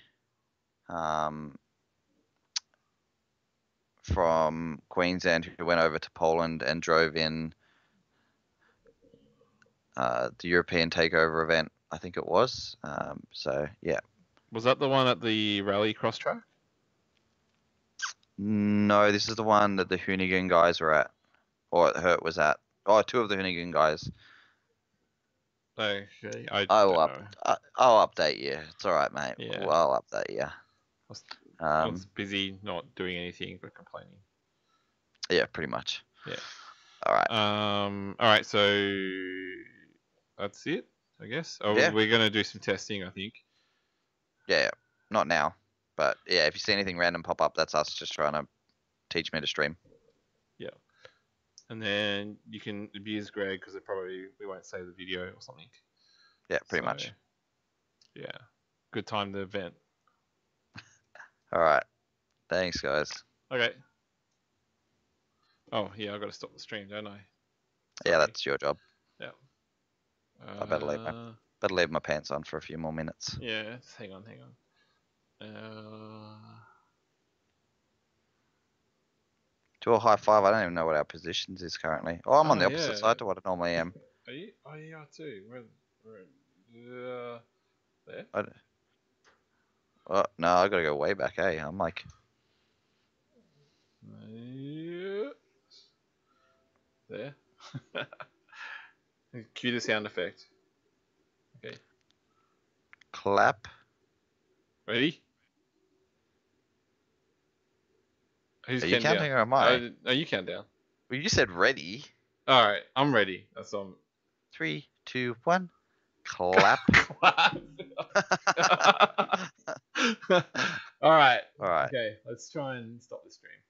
[SPEAKER 2] from Queensland who went over to Poland and drove in the European Takeover event. I think it was. So yeah.
[SPEAKER 1] Was that the one at the Rally Cross track?
[SPEAKER 2] No, this is the one that the Hoonigan guys were at, or Hurt was at. Oh, two of the Hoonigan guys.
[SPEAKER 1] Okay,
[SPEAKER 2] I'll update you. It's all right, mate.
[SPEAKER 1] Yeah.
[SPEAKER 2] I'll update you.
[SPEAKER 1] I was busy not doing anything but complaining.
[SPEAKER 2] Yeah, pretty much.
[SPEAKER 1] Yeah.
[SPEAKER 2] All right.
[SPEAKER 1] All right. So that's it, I guess.
[SPEAKER 2] Yeah.
[SPEAKER 1] We're gonna do some testing, I think.
[SPEAKER 2] Yeah. Not now, but yeah. If you see anything random pop up, that's us just trying to teach me to stream.
[SPEAKER 1] Yeah. And then you can abuse Greg because we won't save the video or something.
[SPEAKER 2] Yeah, pretty much.
[SPEAKER 1] Yeah. Good time to vent.
[SPEAKER 2] All right. Thanks, guys.
[SPEAKER 1] Okay. Oh yeah, I got to stop the stream, don't I?
[SPEAKER 2] Yeah,
[SPEAKER 1] Sorry.
[SPEAKER 2] that's your job.
[SPEAKER 1] Yeah.
[SPEAKER 2] I better leave my pants on for a few more minutes.
[SPEAKER 1] Yeah. Hang on.
[SPEAKER 2] Do a high five. I don't even know what our positions is currently. Oh, I'm on the opposite
[SPEAKER 1] yeah.
[SPEAKER 2] side to what I normally am.
[SPEAKER 1] Are you? Oh, you are too. There.
[SPEAKER 2] Oh, no, I gotta go way back, eh? I'm like,
[SPEAKER 1] Yeah. There. Cue the sound effect. Okay.
[SPEAKER 2] clap.
[SPEAKER 1] Ready? Who's
[SPEAKER 2] Are you
[SPEAKER 1] counting down?
[SPEAKER 2] counting or am I?
[SPEAKER 1] Oh, you count down.
[SPEAKER 2] Well, you said ready.
[SPEAKER 1] All right, I'm ready. That's all.
[SPEAKER 2] 3, 2, 1. Clap.
[SPEAKER 1] All right.
[SPEAKER 2] All right.
[SPEAKER 1] Okay, let's try and stop the stream.